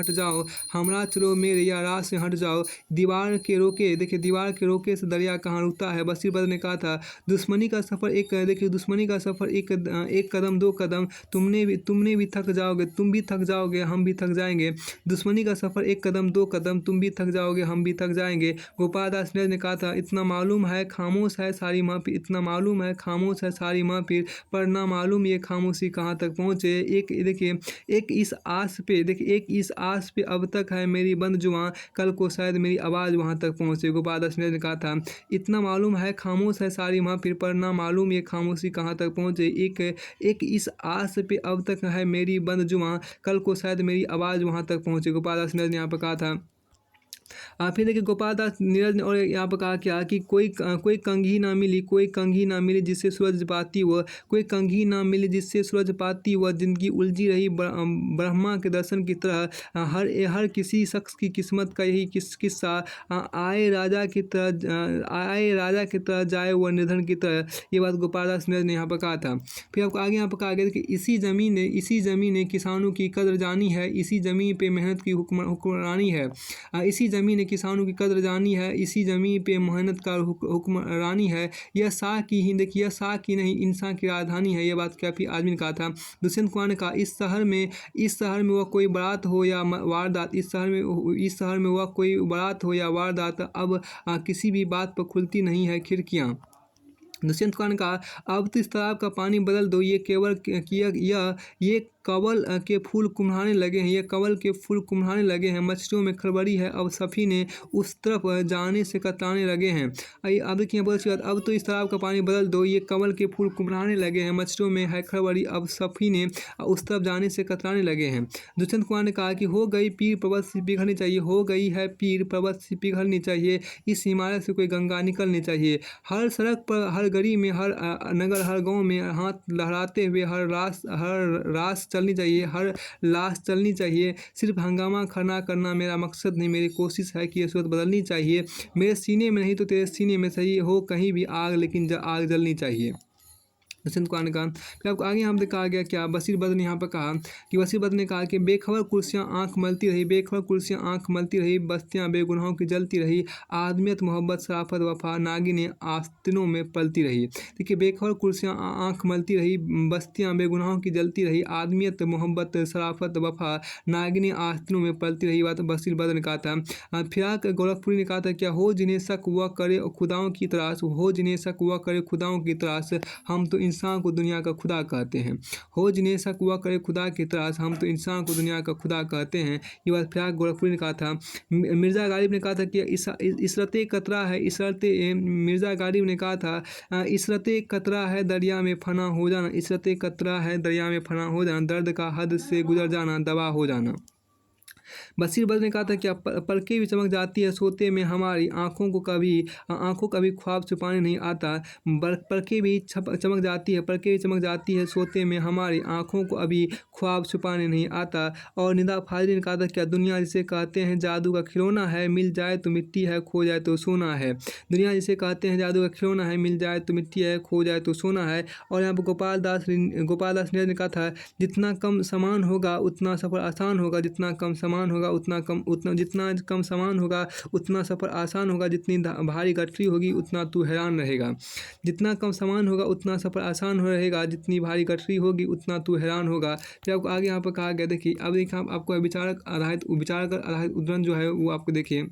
हट जाओ, दीवार के रोके से दरिया कहाँ रुकता है। बशीर बद्र ने कहा था, दुश्मनी का सफ़र एक कदम दो कदम, तुम भी थक जाओगे, हम भी थक जाएंगे। दुश्मनी का सफ़र एक कदम दो कदम, तुम भी थक जाओगे, हम भी थक जाएंगे। गोपाल दास ने कहा था, इतना मालूम है खामोश है सारी महफिल, इतना मालूम है खामोश है सारी महफिल, पर ना मालूम ये खामोशी कहाँ तक पहुँचे। एक देखिए एक इस आस पे, देखिए एक इस आस पे अब तक है मेरी बंद जुबां, कल को शायद मेरी आवाज़ वहाँ तक पहुँचे। गोपाल दास ने कहा था इतना मालूम है खामोश है सारी महफिल, पर ना मालूम ये खामोशी कहाँ तक पहुँचे। एक इस आस पे अब तक है मेरी बंद जुबां, कल को शायद मेरी आवाज़ वहाँ तक पहुँचे। गोपाल दास ने यहाँ पर कहा था। फिर देखिए गोपाल दास नीरज ने और यहाँ पर कहा क्या कि कोई कंघी ना मिली, कोई कंघी ना मिली जिससे सूरज पाती हुआ, कोई कंघी ना मिली जिससे सूरज पाती हुआ जिंदगी उलझी रही ब्रह्मा के दर्शन की तरह। हर किसी शख्स की किस्मत का यही किस्सा, आए राजा की तरह जाए वह निर्धन की तरह। ये बात गोपाल दास नीरज ने यहाँ पर कहा था। फिर आपको आगे यहाँ पर कहा गया कि इसी ज़मीन ने किसानों की कदर जानी है, इसी ज़मीन पे मेहनत की हुक्मरानी है। इसी ज़मीन ने किसानों की कदर जानी है, इसी ज़मीन पे मेहनत का हुक्मरानी है। यह शाह की ही, देखिए यह शाह की नहीं इंसान की राजधानी है। ये बात काफ़ी आदमी ने कहा था। दुष्यंत कुमार ने कहा इस शहर में वह कोई बारात हो या वारदात, इस शहर में वह कोई बारात हो या वारदात, अब किसी भी बात पर खुलती नहीं है खिड़कियाँ। दुष्यंत कुमार ने कहा अब तो इस तालाब का पानी बदल दो, ये केवल ये कवल के फूल कुम्हाने लगे हैं, ये कवल के फूल कुम्हाने लगे हैं। मछलियों में खड़बड़ी है, अब सफीने उस तरफ जाने से कतराने लगे हैं। अब देखिए बहुत सी बात, अब तो इस तालाब का पानी बदल दो, ये कवल के फूल कुम्हाने लगे हैं। मछलियों में है खड़बड़ी, अब सफीने उस तरफ जाने से कतराने लगे हैं। दुष्यंत कुमार ने कहा कि हो गई पीर पर्वत से पिघलनी चाहिए, हो गई है पीर पर्वत से पिघलनी चाहिए, इस हिमालय से कोई गंगा निकलनी चाहिए। हर सड़क पर, हर गली में, हर नगर, हर गांव में हाथ लहराते हुए हर रास चलनी चाहिए, हर लाश चलनी चाहिए। सिर्फ हंगामा खड़ा करना मेरा मकसद नहीं, मेरी कोशिश है कि ये सूरत बदलनी चाहिए। मेरे सीने में नहीं तो तेरे सीने में सही हो कहीं भी आग, लेकिन आग जलनी चाहिए। दुष्यंत कुमार ने कहा। फिर आपको आगे यहाँ पर कहा गया क्या, बशीर बद्र ने यहाँ पर कहा कि बशीर बद्र ने कहा कि बेखबर कुर्सियाँ आँख मलती रही, बेखबर कुर्सियाँ आँख मलती रही, बस्तियाँ बेगुनाहों की जलती रही, आदमियत मोहब्बत शराफत वफा नागिनें आस्तीनों में पलती रही। देखिए बेखबर कुर्सियाँ आँख मलती रही, बस्तियाँ बेगुनाहों की जलती रही, आदमियत मोहब्बत शराफत वफा नागिनें आस्तीनों में पलती रही। बात बशीर बद्र ने कहा था। फिराक गोरखपुरी ने कहा था क्या, हो जिन्हें शक वह करे खुदाओं की तलाश, हो जिन्हें शक वह करे खुदाओं की तलाश, हम तो इंसान को दुनिया का खुदा कहते हैं। हो जिन्हें शक वह करे खुदा की तलाश, हम तो इंसान को दुनिया का खुदा कहते हैं। ये बात फिराक गोरखपुरी ने कहा था। मिर्ज़ा गालिब ने कहा था कि इसरते कतरा है, मिर्ज़ा गालिब ने कहा था इसरते कतरा है दरिया में फना हो जाना, इसरते कतरा है दरिया में फना हो जाना, दर्द का हद से गुजर जाना दवा हो जाना। बशीर बद्र ने कहा था कि पलकें भी चमक जाती है सोते में हमारी, आँखों को कभी ख्वाब छुपाने नहीं आता। पलकें भी चमक जाती है, पलकें भी चमक जाती है सोते में हमारी, आँखों को अभी ख्वाब छुपाने नहीं आता। और निदा फाजली ने कहा था क्या, दुनिया जिसे कहते हैं जादू का खिलौना है, मिल जाए तो मिट्टी है, खो जाए तो सोना है। दुनिया जिसे कहते हैं जादू का खिलौना है, मिल जाए तो मिट्टी है, खो जाए तो सोना है। और यहाँ पर गोपाल दास नीरज ने कहा था जितना कम सामान होगा उतना सफ़र आसान होगा, जितना कम सामान होगा जितना कम सामान होगा उतना सफ़र आसान होगा, जितनी भारी गठरी होगी उतना तू हैरान रहेगा। जितना कम सामान होगा उतना सफ़र आसान हो रहेगा, जितनी भारी गठरी होगी उतना तू हैरान होगा। फिर आपको आगे यहाँ पर कहा गया, देखिए अब देखिए आपको विचारक आधारित उद्धरण जो है वो आपको देखिए